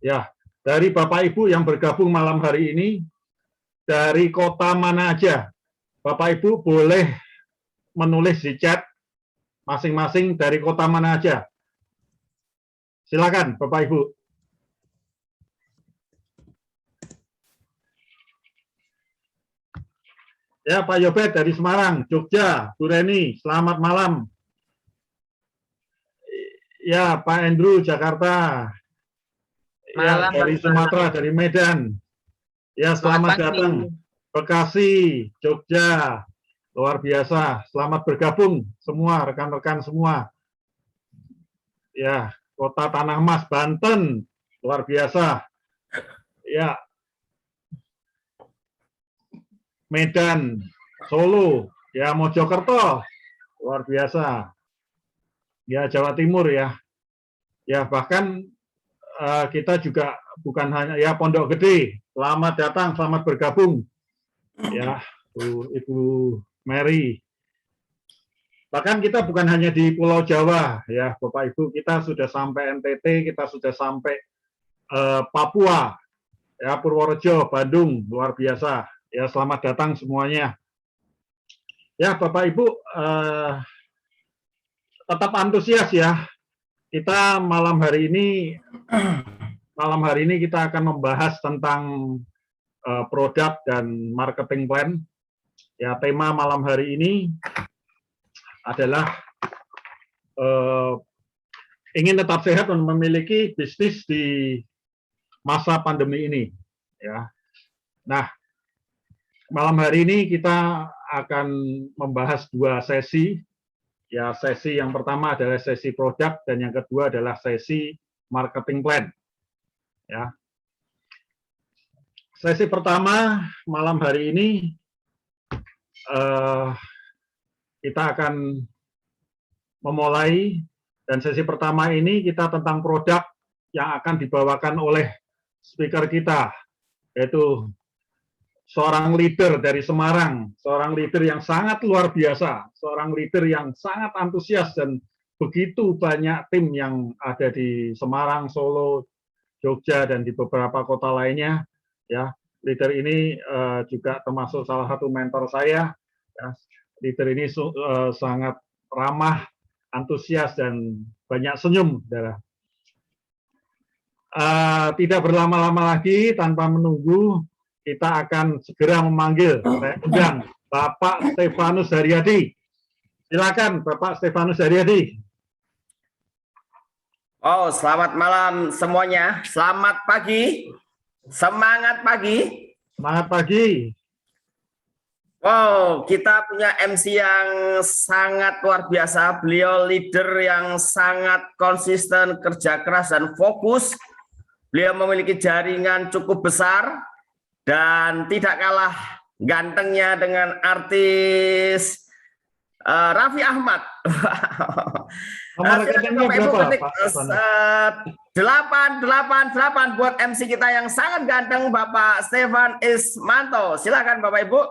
Ya, dari Bapak Ibu yang bergabung malam hari ini, dari kota mana aja, Bapak Ibu boleh menulis di chat masing-masing dari kota mana aja. Silakan Bapak Ibu. Ya, Pak Yobet dari Semarang, Jogja, Bu Reni, selamat malam. Ya, Pak Andrew, Jakarta. Ya, dari Sumatera, dari Medan. Ya, selamat datang. Bekasi, Jogja, luar biasa. Selamat bergabung semua, rekan-rekan semua. Ya, Kota Tanah Mas, Banten, luar biasa. Ya, Medan, Solo, ya Mojokerto, luar biasa. Ya, Jawa Timur ya. Ya, bahkan kita juga bukan hanya ya Pondok Gede. Selamat datang, selamat bergabung. Ya, Ibu Mary. Bahkan kita bukan hanya di Pulau Jawa, ya Bapak Ibu, kita sudah sampai NTT, kita sudah sampai Papua, ya Purworejo, Bandung, luar biasa. Ya selamat datang semuanya. Ya Bapak Ibu, tetap antusias ya. Kita malam hari ini kita akan membahas tentang produk dan marketing plan. Ya tema malam hari ini adalah ingin tetap sehat dan memiliki bisnis di masa pandemi ini. Ya. Nah, malam hari ini kita akan membahas dua sesi. Ya, sesi yang pertama adalah sesi produk dan yang kedua adalah sesi marketing plan. Ya. Sesi pertama malam hari ini kita akan memulai, dan sesi pertama ini kita tentang produk yang akan dibawakan oleh speaker kita, yaitu seorang leader dari Semarang, seorang leader yang sangat luar biasa, seorang leader yang sangat antusias dan begitu banyak tim yang ada di Semarang, Solo, Jogja, dan di beberapa kota lainnya. Ya, leader ini juga termasuk salah satu mentor saya. Ya, leader ini sangat ramah, antusias, dan banyak senyum. Tidak berlama-lama lagi, tanpa menunggu, kita akan segera memanggil, saya undang Bapak Stefanus Haryadi. Silakan Bapak Stefanus Haryadi. Oh, selamat malam semuanya. Selamat pagi. Semangat pagi. Semangat pagi. Wow, kita punya MC yang sangat luar biasa. Beliau leader yang sangat konsisten, kerja keras dan fokus. Beliau memiliki jaringan cukup besar dan tidak kalah gantengnya dengan artis Raffi Ahmad. Nomor rekeningnya berapa, Pak? 888 buat MC kita yang sangat ganteng, Bapak Stefan Ismanto. Silakan Bapak Ibu.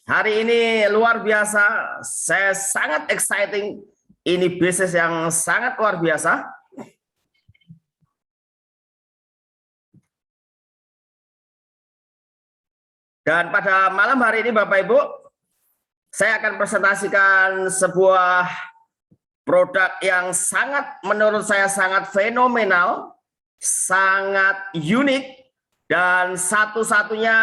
Hari ini luar biasa, saya sangat exciting. Ini bisnis yang sangat luar biasa. Dan pada malam hari ini Bapak Ibu, saya akan presentasikan sebuah produk yang sangat, menurut saya sangat fenomenal, sangat unik, dan satu-satunya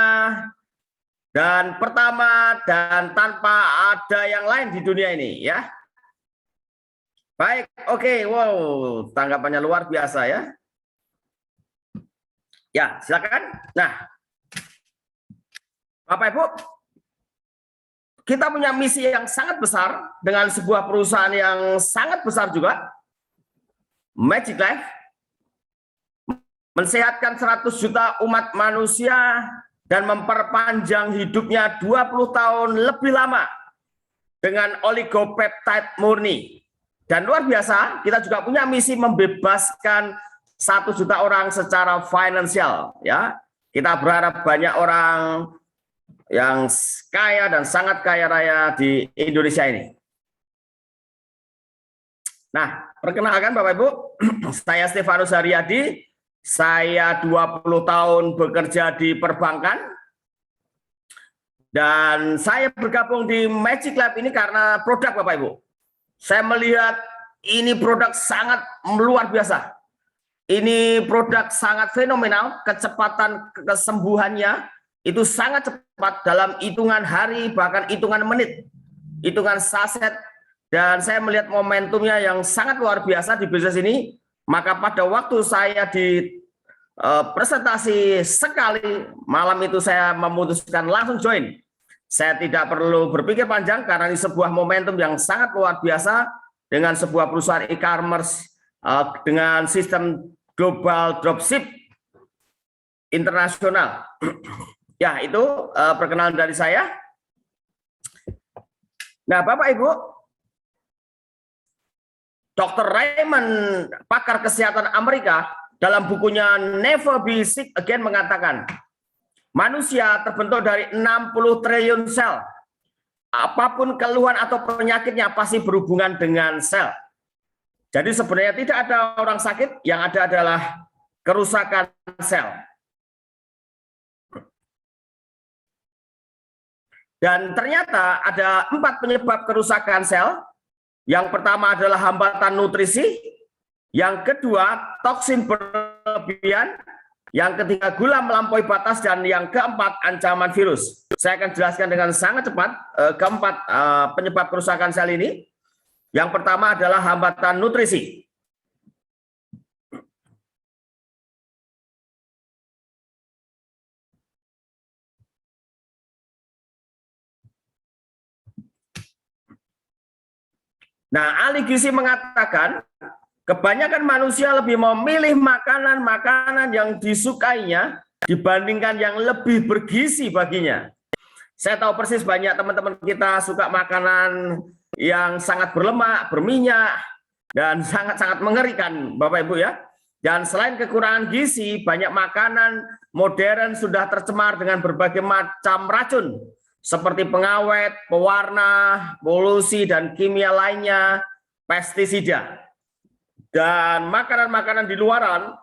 dan pertama dan tanpa ada yang lain di dunia ini ya. Baik, oke, wow, tanggapannya luar biasa ya. Ya, silakan. Nah, Bapak Ibu, kita punya misi yang sangat besar dengan sebuah perusahaan yang sangat besar juga, Magic Life, mensehatkan 100 juta umat manusia dan memperpanjang hidupnya 20 tahun lebih lama dengan oligopeptide murni. Dan luar biasa, kita juga punya misi membebaskan 1 juta orang secara finansial. Ya, kita berharap banyak orang yang kaya dan sangat kaya raya di Indonesia ini. Nah, perkenalkan Bapak Ibu, saya Stefanus Haryadi, saya 20 tahun bekerja di perbankan, dan saya bergabung di Magic Lab ini karena produk Bapak Ibu. Saya melihat ini produk sangat luar biasa. Ini produk sangat fenomenal, kecepatan kesembuhannya itu sangat cepat dalam hitungan hari, bahkan hitungan menit, hitungan saset. Dan saya melihat momentumnya yang sangat luar biasa di bisnis ini. Maka pada waktu saya di presentasi sekali, malam itu saya memutuskan langsung join. Saya tidak perlu berpikir panjang karena ini sebuah momentum yang sangat luar biasa dengan sebuah perusahaan e-commerce dengan sistem global dropship internasional. Ya, itu perkenalan dari saya. Nah, Bapak Ibu, Dr. Raymond, pakar kesehatan Amerika, dalam bukunya Never Be Sick Again mengatakan, manusia terbentuk dari 60 triliun sel. Apapun keluhan atau penyakitnya pasti berhubungan dengan sel. Jadi sebenarnya tidak ada orang sakit, yang ada adalah kerusakan sel. Dan ternyata ada 4 penyebab kerusakan sel. Yang pertama adalah hambatan nutrisi, yang kedua toksin berlebihan, yang ketiga gula melampaui batas, dan yang keempat ancaman virus. Saya akan jelaskan dengan sangat cepat keempat penyebab kerusakan sel ini. Yang pertama adalah hambatan nutrisi. Nah, ahli gizi mengatakan kebanyakan manusia lebih memilih makanan-makanan yang disukainya dibandingkan yang lebih bergizi baginya. Saya tahu persis banyak teman-teman kita suka makanan yang sangat berlemak, berminyak, dan sangat-sangat mengerikan, Bapak Ibu ya. Dan selain kekurangan gizi, banyak makanan modern sudah tercemar dengan berbagai macam racun, seperti pengawet, pewarna, polusi, dan kimia lainnya, pestisida. Dan makanan-makanan di luaran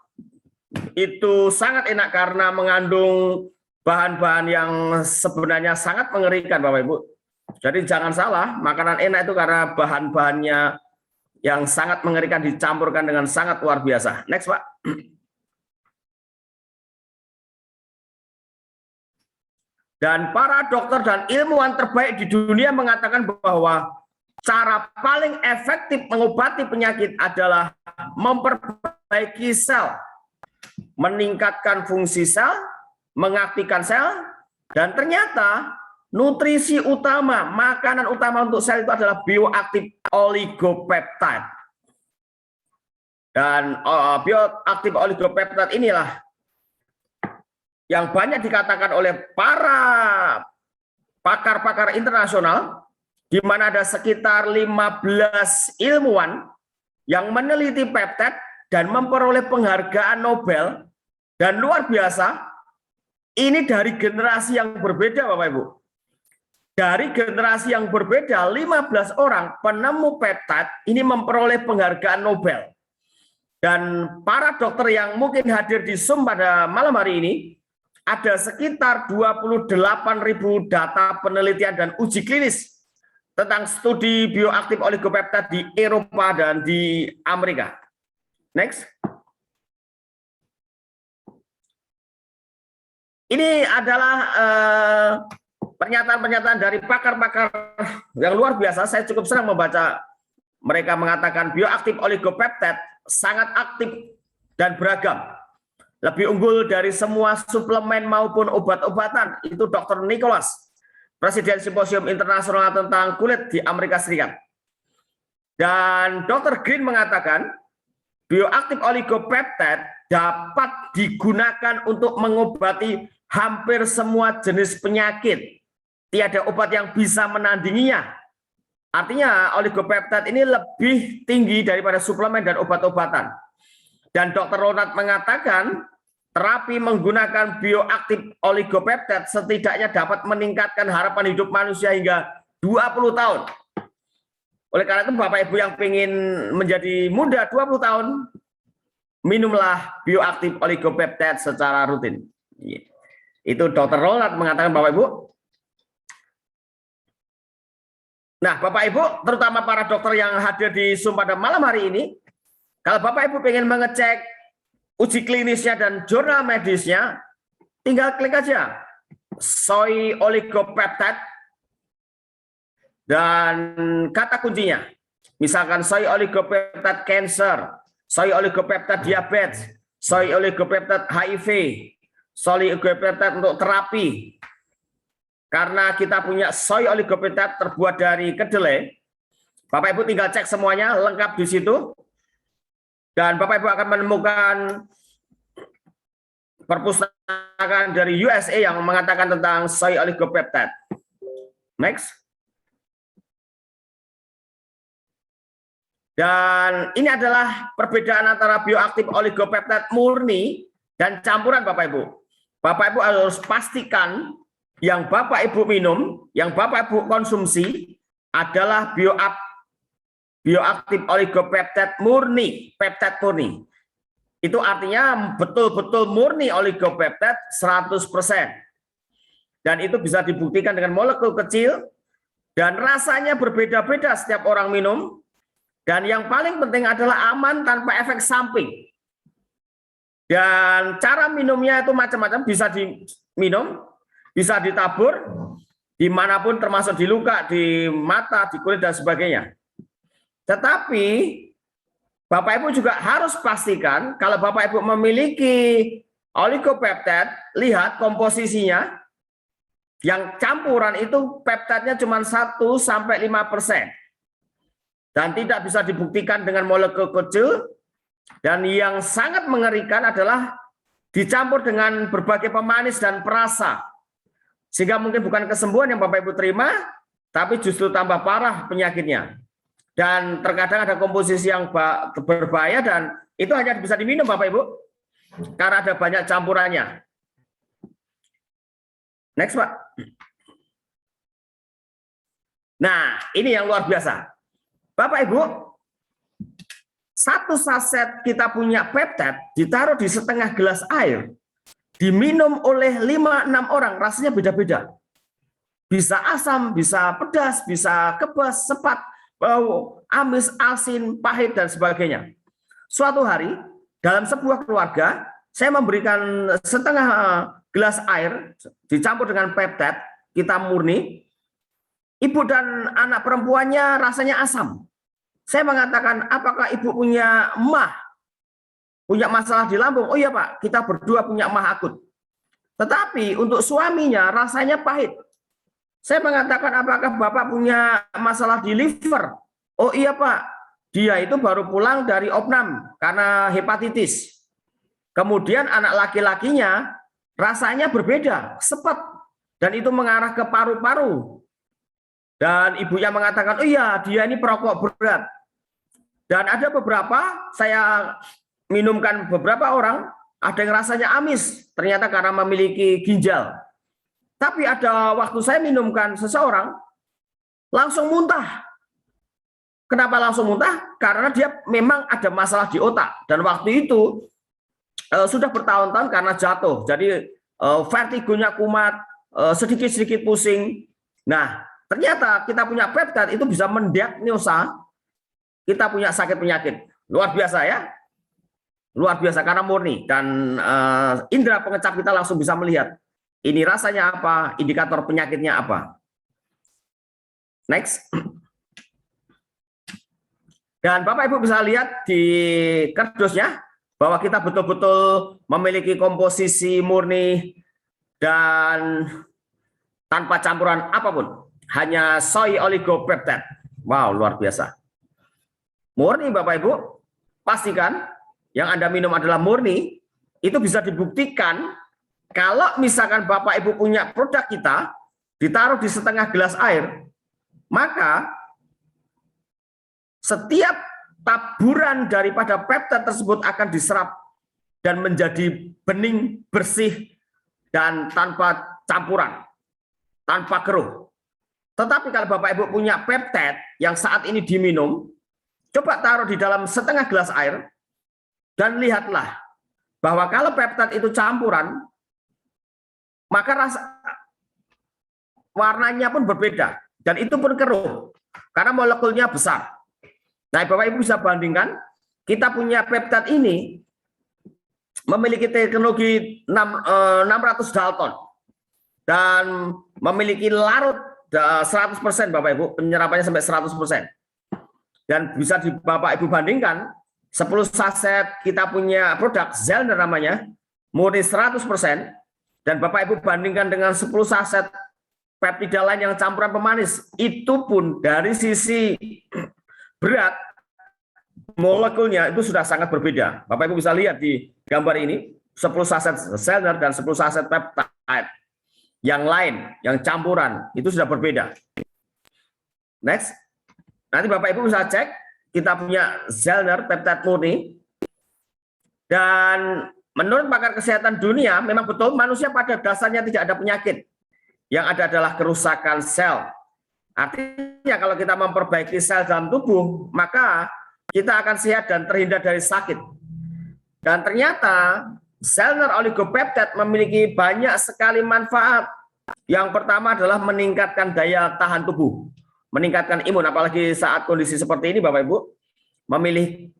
itu sangat enak karena mengandung bahan-bahan yang sebenarnya sangat mengerikan, Bapak Ibu. Jadi jangan salah, makanan enak itu karena bahan-bahannya yang sangat mengerikan dicampurkan dengan sangat luar biasa. Next, Pak. Dan para dokter dan ilmuwan terbaik di dunia mengatakan bahwa cara paling efektif mengobati penyakit adalah memperbaiki sel, meningkatkan fungsi sel, mengaktifkan sel, dan ternyata nutrisi utama, makanan utama untuk sel itu adalah bioaktif oligopeptide. Dan bioaktif oligopeptide inilah yang banyak dikatakan oleh para pakar-pakar internasional, di mana ada sekitar 15 ilmuwan yang meneliti peptide dan memperoleh penghargaan Nobel. Dan luar biasa, ini dari generasi yang berbeda, Bapak Ibu. Dari generasi yang berbeda, 15 orang penemu peptide ini memperoleh penghargaan Nobel. Dan para dokter yang mungkin hadir di Zoom pada malam hari ini, ada sekitar 28.000 data penelitian dan uji klinis tentang studi bioaktif oligopeptide di Eropa dan di Amerika. Next. Ini adalah pernyataan-pernyataan dari pakar-pakar yang luar biasa. Saya cukup senang membaca mereka mengatakan bioaktif oligopeptide sangat aktif dan beragam. Lebih unggul dari semua suplemen maupun obat-obatan. Itu Dr. Nicholas, Presiden Simposium Internasional tentang Kulit di Amerika Serikat. Dan Dr. Green mengatakan bioaktif oligopeptide dapat digunakan untuk mengobati hampir semua jenis penyakit. Tiada obat yang bisa menandinginya. Artinya oligopeptide ini lebih tinggi daripada suplemen dan obat-obatan. Dan Dr. Ronald mengatakan terapi menggunakan bioaktif oligopeptide setidaknya dapat meningkatkan harapan hidup manusia hingga 20 tahun. Oleh karena itu Bapak Ibu yang ingin menjadi muda 20 tahun, minumlah bioaktif oligopeptide secara rutin. Itu Dr. Ronald mengatakan Bapak Ibu. Nah, Bapak Ibu, terutama para dokter yang hadir di Zoom pada malam hari ini, kalau Bapak Ibu ingin mengecek uji klinisnya dan jurnal medisnya, tinggal klik aja soy oligopeptide dan kata kuncinya. Misalkan soy oligopeptide cancer, soy oligopeptide diabetes, soy oligopeptide HIV, soy oligopeptide untuk terapi. Karena kita punya soy oligopeptide terbuat dari kedelai, Bapak Ibu tinggal cek semuanya lengkap di situ. Dan Bapak Ibu akan menemukan perpustakaan dari USA yang mengatakan tentang soy oligopeptide. Next. Dan ini adalah perbedaan antara bioaktif oligopeptide murni dan campuran Bapak Ibu. Bapak Ibu harus pastikan yang Bapak Ibu minum, yang Bapak Ibu konsumsi adalah bioaktif oligopeptide murni, peptide murni. Itu artinya betul-betul murni oligopeptide 100%. Dan itu bisa dibuktikan dengan molekul kecil dan rasanya berbeda-beda setiap orang minum. Dan yang paling penting adalah aman tanpa efek samping. Dan cara minumnya itu macam-macam, bisa diminum, bisa ditabur, dimanapun termasuk di luka, di mata, di kulit, dan sebagainya. Tetapi Bapak Ibu juga harus pastikan kalau Bapak Ibu memiliki oligopeptide, lihat komposisinya, yang campuran itu peptidenya cuma 1-5%. Dan tidak bisa dibuktikan dengan molekul kecil. Dan yang sangat mengerikan adalah dicampur dengan berbagai pemanis dan perasa. Sehingga mungkin bukan kesembuhan yang Bapak Ibu terima, tapi justru tambah parah penyakitnya. Dan terkadang ada komposisi yang berbahaya dan itu hanya bisa diminum Bapak Ibu. Karena ada banyak campurannya. Next Pak. Nah ini yang luar biasa. Bapak Ibu, satu saset kita punya peptide ditaruh di setengah gelas air, diminum oleh 5-6 orang, rasanya beda-beda. Bisa asam, bisa pedas, bisa kebas, sepat, bau, amis, asin, pahit, dan sebagainya. Suatu hari, dalam sebuah keluarga, saya memberikan setengah gelas air, dicampur dengan peptide, kita murni, ibu dan anak perempuannya rasanya asam. Saya mengatakan, apakah ibu punya emah? Punya masalah di lambung? Oh iya Pak, kita berdua punya emah akut. Tetapi untuk suaminya rasanya pahit. Saya mengatakan, apakah Bapak punya masalah di liver? Oh iya Pak, dia itu baru pulang dari opnam karena hepatitis. Kemudian anak laki-lakinya rasanya berbeda, sepet. Dan itu mengarah ke paru-paru. Dan ibunya mengatakan, oh iya dia ini perokok berat. Dan ada beberapa, saya minumkan beberapa orang, ada yang rasanya amis, ternyata karena memiliki ginjal. Tapi ada waktu saya minumkan seseorang, langsung muntah. Kenapa langsung muntah? Karena dia memang ada masalah di otak. Dan waktu itu sudah bertahun-tahun karena jatuh. Jadi vertigonya kumat, sedikit-sedikit pusing. Nah, ternyata kita punya peptide itu bisa mendiagnosa kita punya sakit penyakit. Luar biasa ya. Luar biasa karena murni. Dan indera pengecap kita langsung bisa melihat. Ini rasanya apa, indikator penyakitnya apa. Next. Dan Bapak Ibu bisa lihat di kardusnya bahwa kita betul-betul memiliki komposisi murni dan tanpa campuran apapun. Hanya soy oligopeptide. Wow, luar biasa. Murni Bapak Ibu, pastikan yang Anda minum adalah murni, itu bisa dibuktikan kalau misalkan Bapak Ibu punya produk kita, ditaruh di setengah gelas air, maka setiap taburan daripada peptide tersebut akan diserap dan menjadi bening, bersih, dan tanpa campuran, tanpa keruh. Tetapi kalau Bapak Ibu punya peptide yang saat ini diminum, coba taruh di dalam setengah gelas air dan lihatlah bahwa kalau peptide itu campuran, maka rasa warnanya pun berbeda dan itu pun keruh karena molekulnya besar. Nah, Bapak Ibu bisa bandingkan, kita punya peptide ini memiliki teknologi 600 Dalton dan memiliki larut 100% Bapak Ibu, penyerapannya sampai 100%. Dan bisa Bapak Ibu bandingkan 10 saset kita punya produk Zellner namanya murni 100%, dan Bapak Ibu bandingkan dengan 10 saset peptida lain yang campuran pemanis, itu pun dari sisi berat molekulnya itu sudah sangat berbeda. Bapak Ibu bisa lihat di gambar ini 10 saset Zellner dan 10 saset peptide yang lain, yang campuran, itu sudah berbeda. Next. Nanti Bapak Ibu bisa cek, kita punya Zellner peptide murni. Dan menurut pakar kesehatan dunia, memang betul manusia pada dasarnya tidak ada penyakit. Yang ada adalah kerusakan sel. Artinya kalau kita memperbaiki sel dalam tubuh, maka kita akan sehat dan terhindar dari sakit. Dan ternyata Zellner oligopeptide memiliki banyak sekali manfaat. Yang pertama adalah meningkatkan daya tahan tubuh, meningkatkan imun, apalagi saat kondisi seperti ini Bapak Ibu,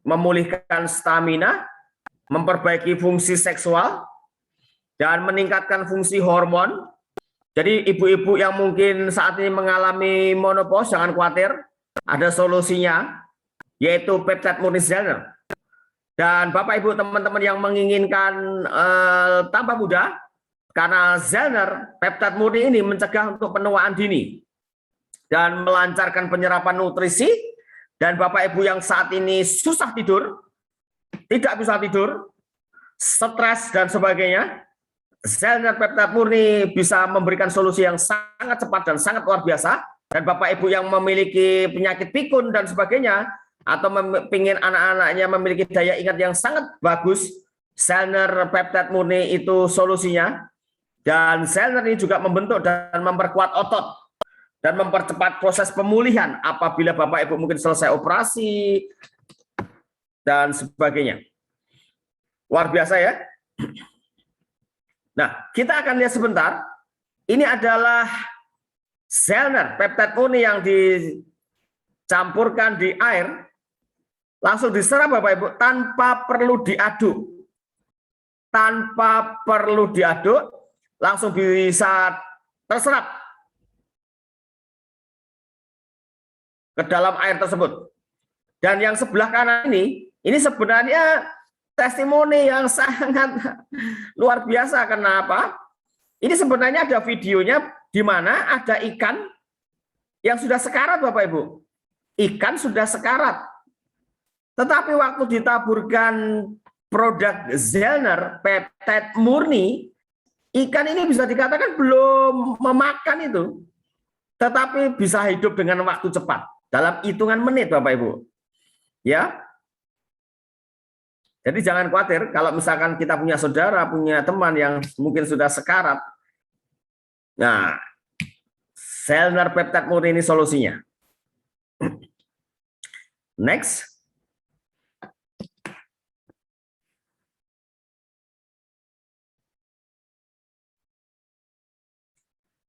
memulihkan stamina, memperbaiki fungsi seksual, dan meningkatkan fungsi hormon. Jadi ibu-ibu yang mungkin saat ini mengalami menopause, jangan khawatir, ada solusinya, yaitu peptide murni Zellner. Dan Bapak Ibu teman-teman yang menginginkan tambah muda, karena Zellner peptide murni ini mencegah untuk penuaan dini dan melancarkan penyerapan nutrisi. Dan Bapak Ibu yang saat ini susah tidur, tidak bisa tidur, stres dan sebagainya, Zellner peptide murni bisa memberikan solusi yang sangat cepat dan sangat luar biasa. Dan Bapak Ibu yang memiliki penyakit pikun dan sebagainya, atau ingin anak-anaknya memiliki daya ingat yang sangat bagus, Zellner peptide murni itu solusinya. Dan Zellner ini juga membentuk dan memperkuat otot dan mempercepat proses pemulihan apabila Bapak Ibu mungkin selesai operasi dan sebagainya. Luar biasa ya. Nah, kita akan lihat sebentar. Ini adalah Zellner peptide murni yang dicampurkan di air, langsung diserap Bapak Ibu tanpa perlu diaduk. Tanpa perlu diaduk, langsung bisa terserap ke dalam air tersebut. Dan yang sebelah kanan ini sebenarnya testimoni yang sangat luar biasa. Kenapa? Ini sebenarnya ada videonya di mana ada ikan yang sudah sekarat Bapak Ibu. Ikan sudah sekarat. Tetapi waktu ditaburkan produk Zellner peptide murni, ikan ini bisa dikatakan belum memakan itu, tetapi bisa hidup dengan waktu cepat dalam hitungan menit Bapak Ibu. Ya. Jadi jangan khawatir kalau misalkan kita punya saudara, punya teman yang mungkin sudah sekarat. Nah, Zellner peptide murni ini solusinya. Next.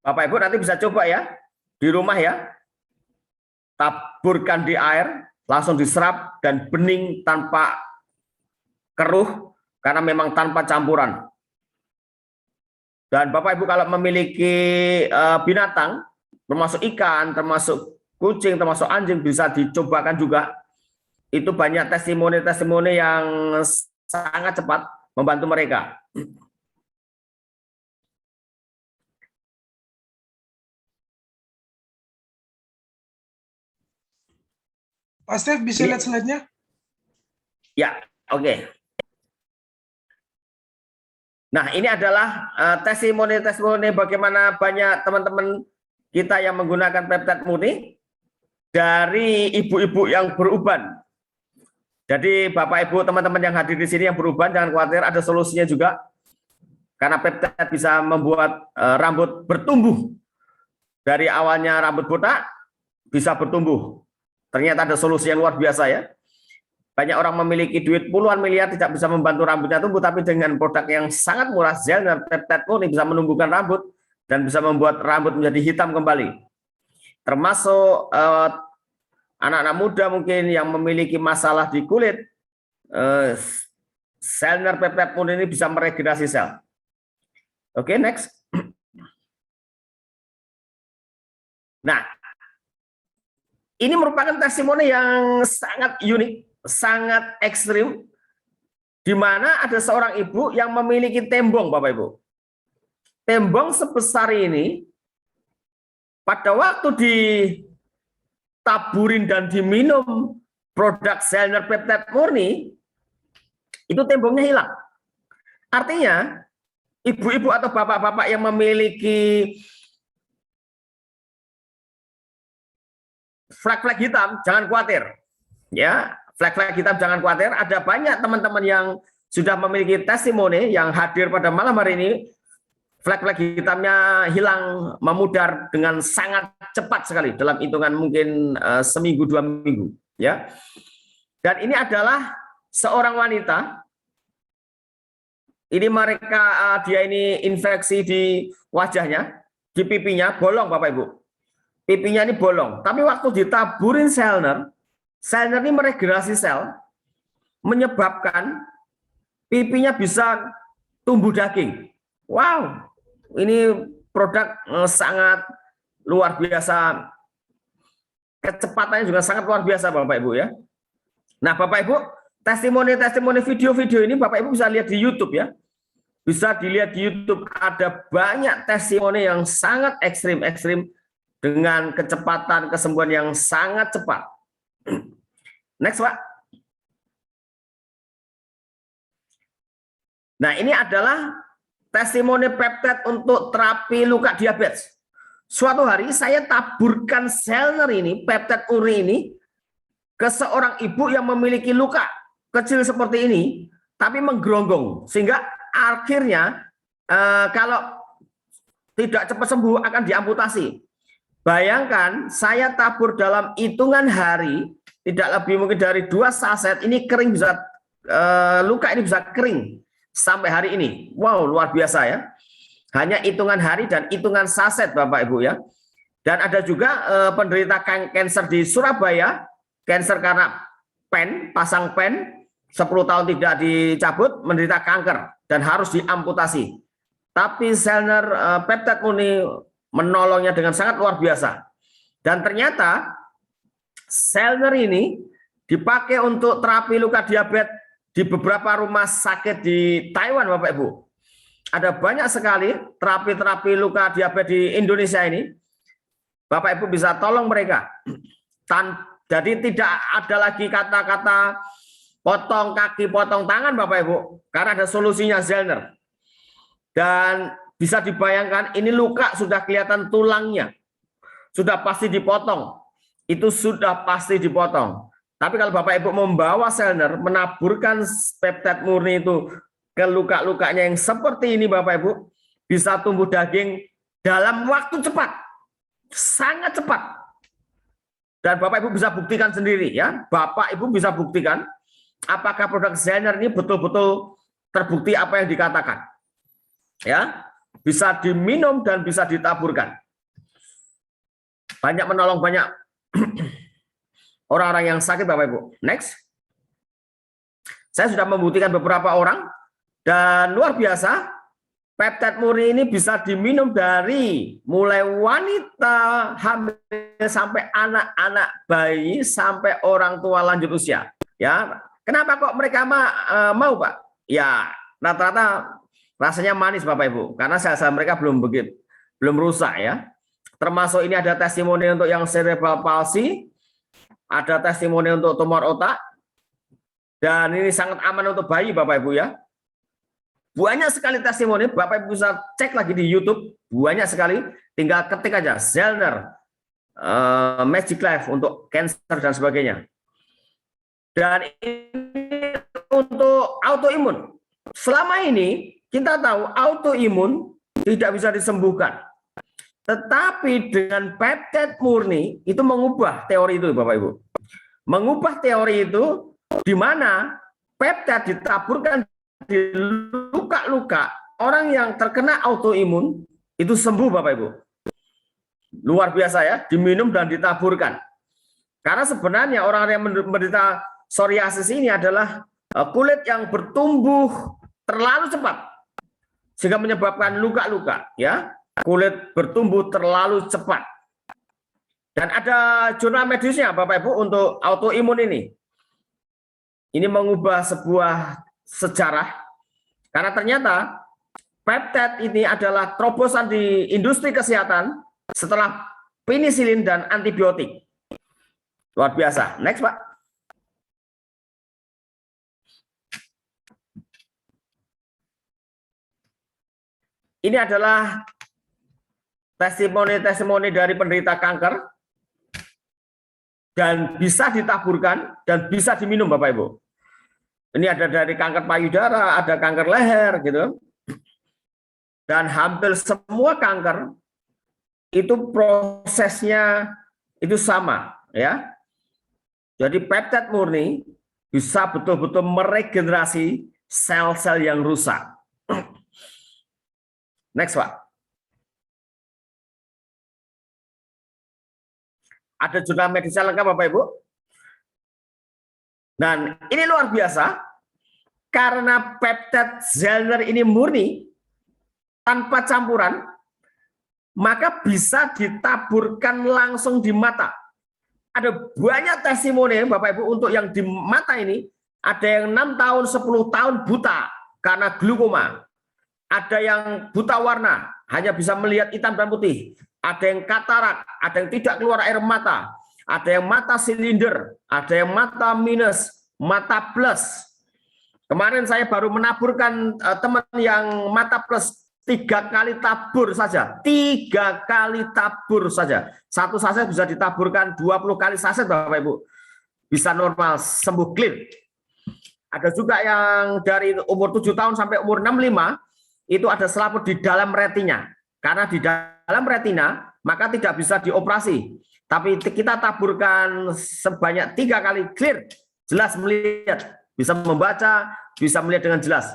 Bapak Ibu nanti bisa coba ya di rumah ya. Taburkan di air, langsung diserap dan bening tanpa keruh karena memang tanpa campuran. Dan Bapak Ibu kalau memiliki binatang, termasuk ikan, termasuk kucing, termasuk anjing, bisa dicobakan juga. Itu banyak testimoni-testimoni yang sangat cepat membantu mereka. Pak Stef, bisa lihat slide-nya? Ya, oke. Nah, ini adalah testimoni-testimoni bagaimana banyak teman-teman kita yang menggunakan peptide murni dari ibu-ibu yang beruban. Jadi Bapak Ibu teman-teman yang hadir di sini yang beruban, jangan khawatir, ada solusinya juga. Karena peptide bisa membuat rambut bertumbuh dari awalnya rambut botak bisa bertumbuh. Ternyata ada solusi yang luar biasa ya. Banyak orang memiliki duit puluhan miliar tidak bisa membantu rambutnya tumbuh, tapi dengan produk yang sangat murah, Zellner Peptide Murni bisa menumbuhkan rambut dan bisa membuat rambut menjadi hitam kembali. Termasuk anak-anak muda mungkin yang memiliki masalah di kulit, Zellner Peptide Murni ini bisa meregenerasi sel. Oke, next. Nah, ini merupakan testimoni yang sangat unik, sangat ekstrim, di mana ada seorang ibu yang memiliki tembong, Bapak Ibu. Tembong sebesar ini, pada waktu ditaburin dan diminum produk Zellner Peptide Murni, itu tembongnya hilang. Artinya, ibu-ibu atau bapak-bapak yang memiliki flag-flag hitam, jangan khawatir. Ya, flag-flag hitam jangan khawatir. Ada banyak teman-teman yang sudah memiliki testimoni yang hadir pada malam hari ini. Flag-flag hitamnya hilang, memudar dengan sangat cepat sekali dalam hitungan mungkin seminggu 2 minggu. Ya, dan ini adalah seorang wanita. Ini dia ini infeksi di wajahnya, di pipinya bolong, Bapak Ibu. Pipinya ini bolong, tapi waktu ditaburin Zellner ini meregenerasi sel, menyebabkan pipinya bisa tumbuh daging. Wow, ini produk sangat luar biasa, kecepatannya juga sangat luar biasa, Bapak Ibu ya. Nah, Bapak Ibu, testimoni-testimoni video-video ini Bapak Ibu bisa lihat di YouTube ya. Bisa dilihat di YouTube, ada banyak testimoni yang sangat ekstrim dengan kecepatan kesembuhan yang sangat cepat. Next, Pak. Nah, ini adalah testimoni peptide untuk terapi luka diabetes. Suatu hari saya taburkan Zellner ini, peptide murni ini, ke seorang ibu yang memiliki luka kecil seperti ini, tapi menggeronggong. Sehingga akhirnya kalau tidak cepat sembuh akan diamputasi. Bayangkan saya tabur dalam hitungan hari, tidak lebih mungkin dari 2 saset, ini kering bisa, luka ini bisa kering sampai hari ini. Wow, luar biasa ya. Hanya hitungan hari dan hitungan saset, Bapak Ibu ya. Dan ada juga penderita kanker di Surabaya, kanker karena pasang pen, 10 tahun tidak dicabut, menderita kanker dan harus diamputasi. Tapi Zellner Peptide Murni menolongnya dengan sangat luar biasa. Dan ternyata Zellner ini dipakai untuk terapi luka diabetes di beberapa rumah sakit di Taiwan, Bapak Ibu. Ada banyak sekali terapi-terapi luka diabetes di Indonesia ini. Bapak Ibu bisa tolong mereka. Jadi tidak ada lagi kata-kata potong kaki, potong tangan, Bapak Ibu, karena ada solusinya Zellner. Dan bisa dibayangkan ini luka sudah kelihatan tulangnya. Sudah pasti dipotong. Itu sudah pasti dipotong. Tapi kalau Bapak Ibu membawa Zellner, menaburkan peptide murni itu ke luka-lukanya yang seperti ini, Bapak Ibu, bisa tumbuh daging dalam waktu cepat. Sangat cepat. Dan Bapak Ibu bisa buktikan sendiri ya. Bapak Ibu bisa buktikan apakah produk Zellner ini betul-betul terbukti apa yang dikatakan. Ya, bisa diminum dan bisa ditaburkan. Banyak menolong banyak orang-orang yang sakit, Bapak Ibu. Next. Saya sudah membuktikan beberapa orang dan luar biasa, peptide murni ini bisa diminum dari mulai wanita hamil sampai anak-anak bayi sampai orang tua lanjut usia. Ya, kenapa kok mereka mau, Pak? Ya, rata-rata rasanya manis, Bapak Ibu, karena sel-sel mereka belum rusak ya. Termasuk ini ada testimoni untuk yang cerebral palsy, ada testimoni untuk tumor otak, dan ini sangat aman untuk bayi, Bapak Ibu ya. Banyak sekali testimoni, Bapak Ibu bisa cek lagi di YouTube, banyak sekali. Tinggal ketik aja Zellner Magic Life untuk cancer dan sebagainya. Dan ini untuk autoimun. Selama ini kita tahu autoimun tidak bisa disembuhkan. Tetapi dengan peptide murni itu mengubah teori itu, Bapak Ibu. Mengubah teori itu di mana peptide ditaburkan di luka-luka orang yang terkena autoimun itu sembuh, Bapak Ibu. Luar biasa ya, diminum dan ditaburkan. Karena sebenarnya orang yang menderita psoriasis ini adalah kulit yang bertumbuh terlalu cepat sehingga menyebabkan luka-luka, ya. Kulit bertumbuh terlalu cepat. Dan ada jurnal medisnya, Bapak Ibu, untuk autoimun ini. Ini mengubah sebuah sejarah karena ternyata peptide ini adalah terobosan di industri kesehatan setelah penisilin dan antibiotik. Luar biasa. Next, Pak. Ini adalah testimoni-testimoni dari penderita kanker dan bisa ditaburkan dan bisa diminum, Bapak Ibu. Ini ada dari kanker payudara, ada kanker leher gitu. Dan hampir semua kanker itu prosesnya itu sama, ya. Jadi peptide murni bisa betul-betul meregenerasi sel-sel yang rusak. Next, Pak. Ada jurnal medisnya lengkap, Bapak Ibu. Dan ini luar biasa karena peptide Zellner ini murni tanpa campuran, maka bisa ditaburkan langsung di mata. Ada banyak testimoni, Bapak Ibu, untuk yang di mata ini. Ada yang 6 tahun, 10 tahun buta karena glaukoma. Ada yang buta warna, hanya bisa melihat hitam dan putih. Ada yang katarak, ada yang tidak keluar air mata. Ada yang mata silinder, ada yang mata minus, mata plus. Kemarin saya baru menaburkan teman yang mata plus 3 kali tabur saja. 3 kali tabur saja. Satu saset bisa ditaburkan 20 kali saset, Bapak Ibu. Bisa normal, sembuh clear. Ada juga yang dari umur 7 tahun sampai umur 65, itu ada selaput di dalam retina. Karena di dalam retina, maka tidak bisa dioperasi. Tapi kita taburkan sebanyak 3 kali clear, jelas melihat, bisa membaca, bisa melihat dengan jelas.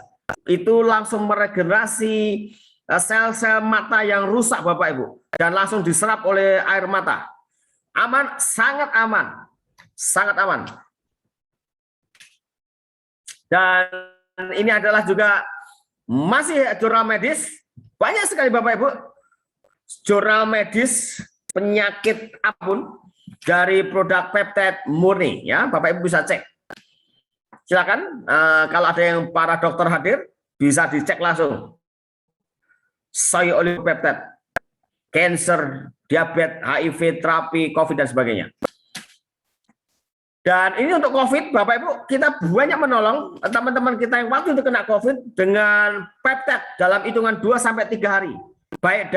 Itu langsung meregenerasi sel-sel mata yang rusak, Bapak Ibu, dan langsung diserap oleh air mata. Aman, sangat aman, sangat aman. Dan ini adalah juga masih jurnal medis, banyak sekali, Bapak Ibu, jurnal medis penyakit apapun dari produk peptide murni, ya. Bapak Ibu bisa cek. Silakan, kalau ada yang para dokter hadir, bisa dicek langsung. Soy oligopeptide, cancer, diabetes, HIV, terapi, COVID, dan sebagainya. Dan ini untuk COVID, Bapak Ibu, kita banyak menolong teman-teman kita yang waktu itu kena COVID dengan peptide dalam hitungan 2-3 hari. Baik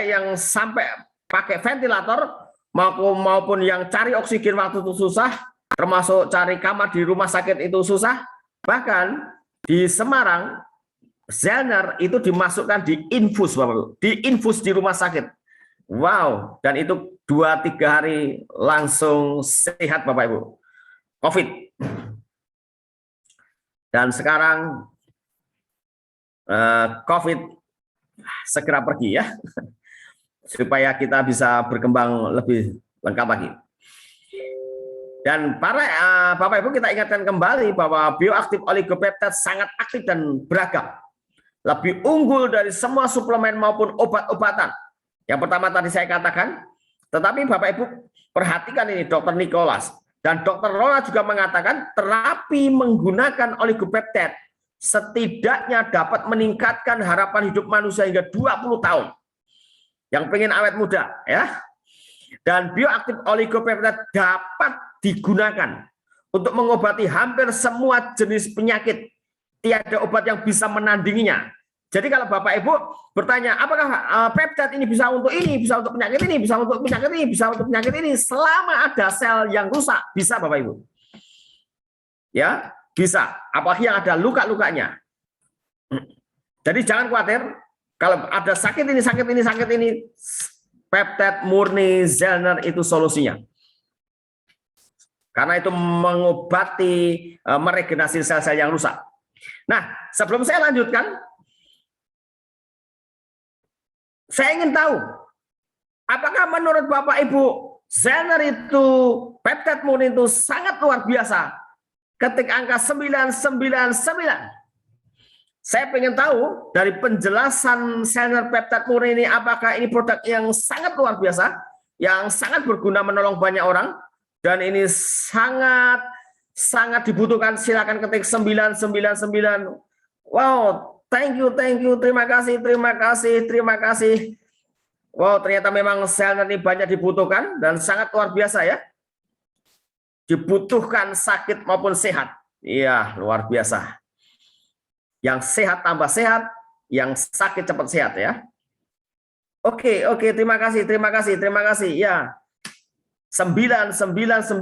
yang sampai pakai ventilator maupun yang cari oksigen waktu itu susah, termasuk cari kamar di rumah sakit itu susah. Bahkan di Semarang, Zellner itu dimasukkan di infus, Bapak Ibu, diinfus di rumah sakit. Wow, dan itu 2-3 hari langsung sehat, Bapak Ibu. COVID. Dan sekarang COVID segera pergi, ya, supaya kita bisa berkembang lebih lengkap lagi. Dan para Bapak Ibu, kita ingatkan kembali bahwa bioaktif oligopeptide sangat aktif dan beragam. Lebih unggul dari semua suplemen maupun obat-obatan. Yang pertama tadi saya katakan, tetapi Bapak Ibu perhatikan ini, Dr. Nicholas dan Dr. Lola juga mengatakan terapi menggunakan oligopeptide setidaknya dapat meningkatkan harapan hidup manusia hingga 20 tahun. Yang pengen awet muda, ya. Dan bioaktif oligopeptide dapat digunakan untuk mengobati hampir semua jenis penyakit. Tiada obat yang bisa menandinginya. Jadi kalau Bapak Ibu bertanya, apakah peptide ini bisa untuk ini, bisa untuk penyakit ini, bisa untuk penyakit ini, bisa untuk penyakit ini, selama ada sel yang rusak, bisa, Bapak Ibu. Ya, bisa. Apalagi yang ada luka-lukanya. Jadi jangan khawatir, Kalau ada sakit ini, peptide murni Zellner itu solusinya. Karena itu mengobati, meregenerasi sel-sel yang rusak. Nah, sebelum saya lanjutkan, saya ingin tahu, apakah menurut Bapak Ibu, Zellner itu, peptide murni itu sangat luar biasa. Ketik angka 999. Saya ingin tahu dari penjelasan Zellner peptide murni ini, apakah ini produk yang sangat luar biasa, yang sangat berguna menolong banyak orang, dan ini sangat dibutuhkan. Silakan ketik 999. Wow, thank you, terima kasih. Wow, ternyata memang Zellner ini banyak dibutuhkan dan sangat luar biasa ya. Dibutuhkan sakit maupun sehat. Iya, luar biasa. Yang sehat tambah sehat, yang sakit cepat sehat ya. Oke, terima kasih. Ya. 999.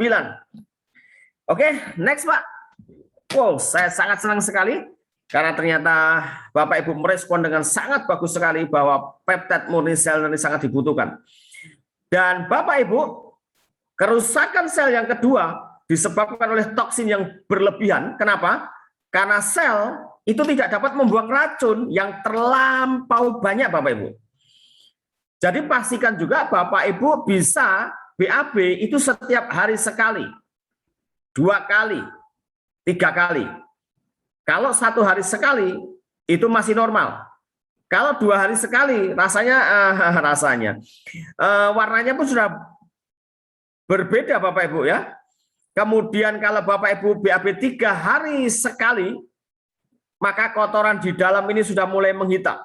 Oke, next Pak. Wow, saya sangat senang sekali karena ternyata Bapak Ibu merespon dengan sangat bagus sekali bahwa peptide murni Zellner ini sangat dibutuhkan. Dan Bapak Ibu, kerusakan sel yang kedua disebabkan oleh toksin yang berlebihan. Kenapa? Karena sel itu tidak dapat membuang racun yang terlampau banyak, Bapak Ibu. Jadi pastikan juga Bapak Ibu bisa BAB itu setiap hari sekali, 2 kali, 3 kali. Kalau 1 hari sekali itu masih normal. Kalau 2 hari sekali rasanya warnanya pun sudah berbeda, Bapak Ibu ya. Kemudian kalau Bapak Ibu BAB 3 hari sekali, maka kotoran di dalam ini sudah mulai menghitam.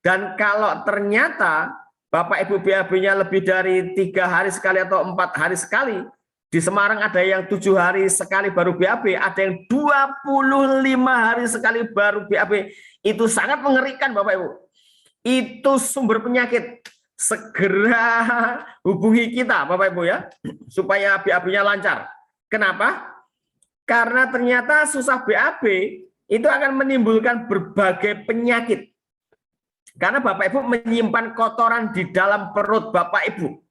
Dan kalau ternyata Bapak Ibu BAB-nya lebih dari 3 hari sekali atau 4 hari sekali, di Semarang ada yang 7 hari sekali baru BAB, ada yang 25 hari sekali baru BAB. Itu sangat mengerikan Bapak Ibu. Itu sumber penyakit. Segera hubungi kita Bapak Ibu ya, supaya BAB-nya lancar. Kenapa? Karena ternyata susah BAB itu akan menimbulkan berbagai penyakit. Karena Bapak Ibu menyimpan kotoran di dalam perut Bapak Ibu.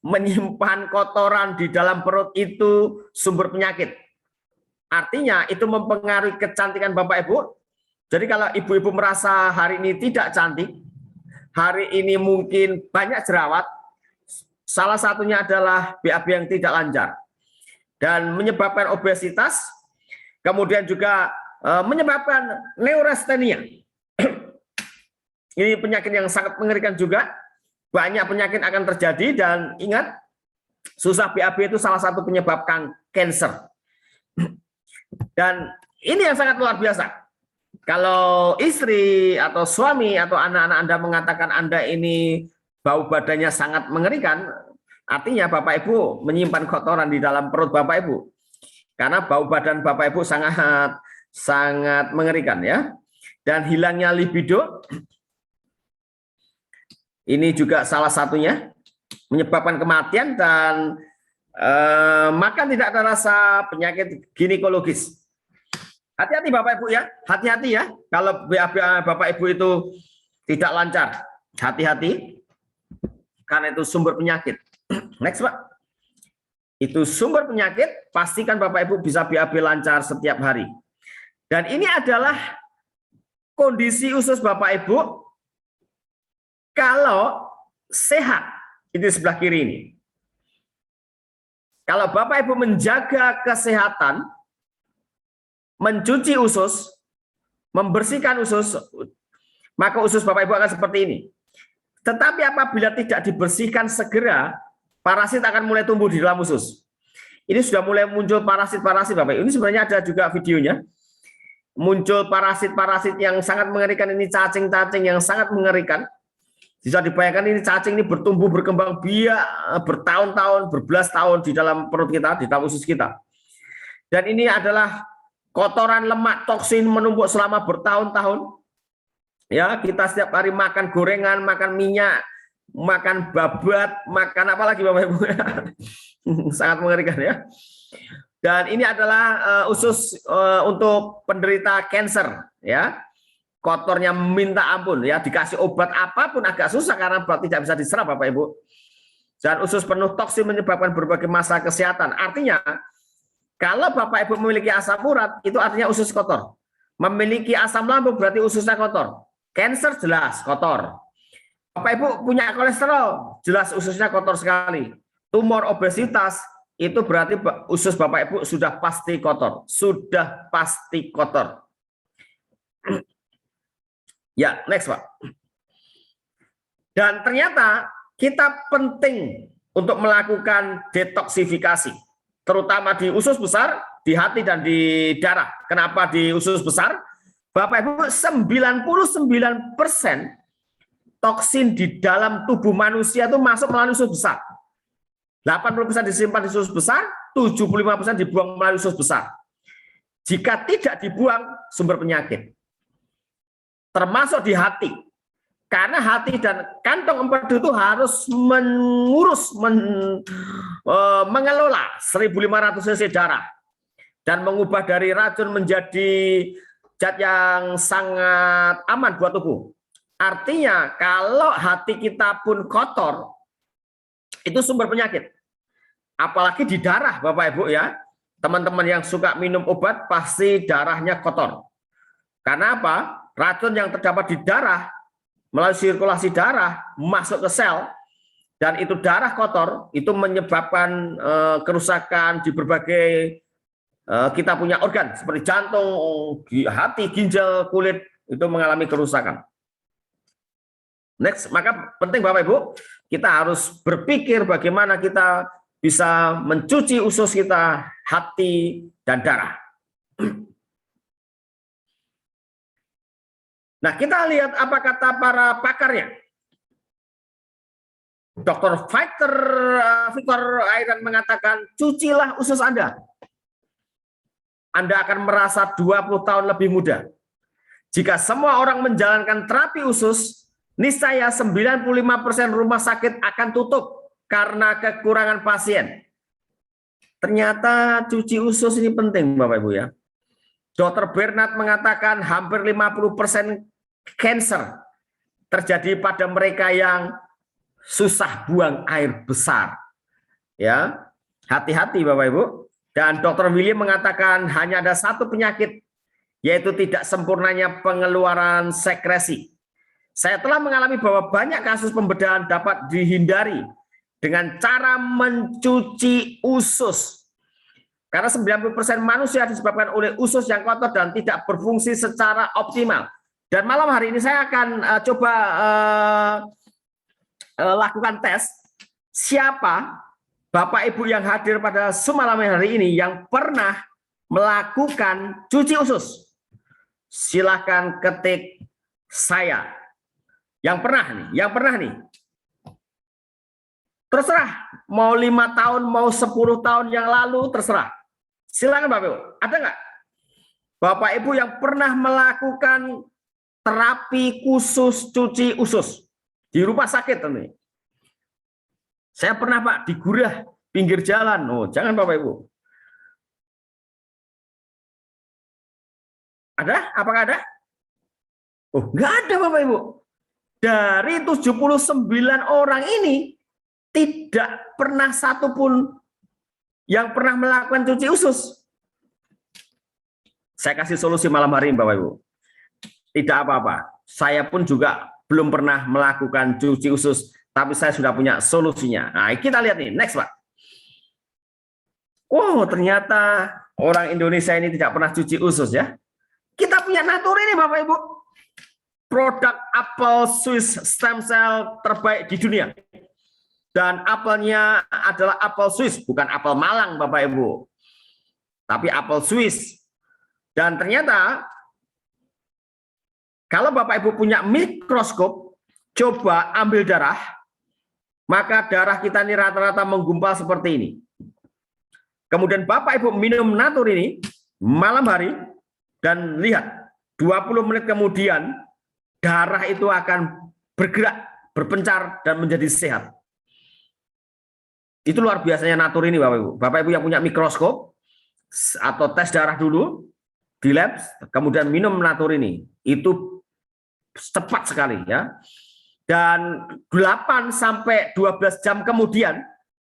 Menyimpan kotoran di dalam perut itu sumber penyakit. Artinya itu mempengaruhi kecantikan Bapak Ibu. Jadi kalau ibu-ibu merasa hari ini tidak cantik, hari ini mungkin banyak jerawat, salah satunya adalah BAB yang tidak lancar. Dan menyebabkan obesitas, kemudian juga menyebabkan neurastenia. Ini penyakit yang sangat mengerikan juga. Banyak penyakit akan terjadi dan ingat, susah BAB itu salah satu penyebab kanker. Dan ini yang sangat luar biasa. Kalau istri atau suami atau anak-anak Anda mengatakan Anda ini bau badannya sangat mengerikan, artinya Bapak Ibu menyimpan kotoran di dalam perut Bapak Ibu. Karena bau badan Bapak Ibu sangat mengerikan ya. Dan hilangnya libido, ini juga salah satunya menyebabkan kematian dan makan tidak ada rasa, penyakit ginekologis. Hati-hati Bapak Ibu ya, hati-hati ya. Kalau BAB Bapak Ibu itu tidak lancar, hati-hati. Karena itu sumber penyakit. Next Pak. Itu sumber penyakit, pastikan Bapak Ibu bisa BAB lancar setiap hari. Dan ini adalah kondisi usus Bapak Ibu kalau sehat. Itu sebelah kiri ini. Kalau Bapak Ibu menjaga kesehatan, mencuci usus, membersihkan usus, maka usus Bapak Ibu akan seperti ini. Tetapi apabila tidak dibersihkan segera, parasit akan mulai tumbuh di dalam usus. Ini sudah mulai muncul parasit-parasit Bapak Ibu. Ini sebenarnya ada juga videonya. Muncul parasit-parasit yang sangat mengerikan, ini cacing-cacing yang sangat mengerikan. Bisa dibayangkan ini cacing ini bertumbuh, berkembang biak bertahun-tahun, berbelas tahun di dalam perut kita, di dalam usus kita. Dan ini adalah kotoran, lemak, toksin menumpuk selama bertahun-tahun. Ya, kita setiap hari makan gorengan, makan minyak, makan babat, makan apa lagi Bapak Ibu? Sangat mengerikan ya. Dan ini adalah usus untuk penderita kanker ya. kotornya minta ampun ya, dikasih obat apapun agak susah karena tidak bisa diserap Bapak Ibu. Dan usus penuh toksin menyebabkan berbagai masalah kesehatan. Artinya kalau Bapak Ibu memiliki asam urat itu artinya usus kotor. Memiliki asam lambung berarti ususnya kotor. Cancer jelas kotor. Bapak Ibu punya kolesterol jelas ususnya kotor sekali. Tumor, obesitas itu berarti usus Bapak Ibu sudah pasti kotor. Sudah pasti kotor. Ya, next Pak. Dan ternyata kita penting untuk melakukan detoksifikasi, terutama di usus besar, di hati dan di darah. Kenapa di usus besar? Bapak Ibu, 99% toksin di dalam tubuh manusia itu masuk melalui usus besar. 80% disimpan di usus besar, 75% dibuang melalui usus besar. Jika tidak dibuang, sumber penyakit. Termasuk di hati. Karena hati dan kantong empedu itu harus mengurus, mengelola 1.500 cc darah. Dan mengubah dari racun menjadi zat yang sangat aman buat tubuh. Artinya kalau hati kita pun kotor, itu sumber penyakit. Apalagi di darah Bapak Ibu ya. Teman-teman yang suka minum obat pasti darahnya kotor. Karena apa? Racun yang terdapat di darah melalui sirkulasi darah masuk ke sel dan itu darah kotor itu menyebabkan kerusakan di berbagai kita punya organ seperti jantung, hati, ginjal, kulit itu mengalami kerusakan. Next, maka penting Bapak Ibu kita harus berpikir bagaimana kita bisa mencuci usus kita, hati dan darah. Nah, kita lihat apa kata para pakarnya. Dr. Victor Ayran mengatakan, cucilah usus Anda. Anda akan merasa 20 tahun lebih muda. Jika semua orang menjalankan terapi usus, niscaya 95% rumah sakit akan tutup karena kekurangan pasien. Ternyata cuci usus ini penting Bapak Ibu ya. Dr. Bernard mengatakan hampir 50% cancer terjadi pada mereka yang susah buang air besar. Ya, hati-hati Bapak Ibu. Dan Dr. William mengatakan hanya ada satu penyakit, yaitu tidak sempurnanya pengeluaran sekresi. Saya telah mengalami bahwa banyak kasus pembedahan dapat dihindari dengan cara mencuci usus. Karena 90% manusia disebabkan oleh usus yang kotor dan tidak berfungsi secara optimal. Dan malam hari ini saya akan coba lakukan tes siapa Bapak Ibu yang hadir pada malam hari ini yang pernah melakukan cuci usus. Silakan ketik saya. Yang pernah nih. Terserah, mau 5 tahun, mau 10 tahun yang lalu, terserah. Silakan Bapak Ibu, ada nggak? Bapak Ibu yang pernah melakukan terapi khusus cuci usus di rumah sakit tentunya. Saya pernah Pak di Gurah pinggir jalan. Oh, jangan Bapak Ibu. Ada? Apakah ada? Oh, nggak ada Bapak Ibu. Dari 79 orang ini tidak pernah satupun yang pernah melakukan cuci usus. Saya kasih solusi malam hari ini Bapak Ibu. Tidak apa-apa. Saya pun juga belum pernah melakukan cuci usus, tapi saya sudah punya solusinya. Nah, kita lihat nih, next Pak. Oh, ternyata orang Indonesia ini tidak pernah cuci usus ya. Kita punya Natur ini Bapak Ibu. Produk apel Swiss stem cell terbaik di dunia. Dan apelnya adalah apel Swiss, bukan apel Malang Bapak Ibu. Tapi apel Swiss. Dan ternyata kalau Bapak Ibu punya mikroskop, coba ambil darah, maka darah kita ini rata-rata menggumpal seperti ini. Kemudian Bapak Ibu minum Natur ini malam hari dan lihat 20 menit kemudian darah itu akan bergerak, berpencar dan menjadi sehat. Itu luar biasanya Natur ini Bapak Ibu. Bapak Ibu yang punya mikroskop atau tes darah dulu di lab, kemudian minum Natur ini. Itu cepat sekali ya. Dan 8 sampai 12 jam kemudian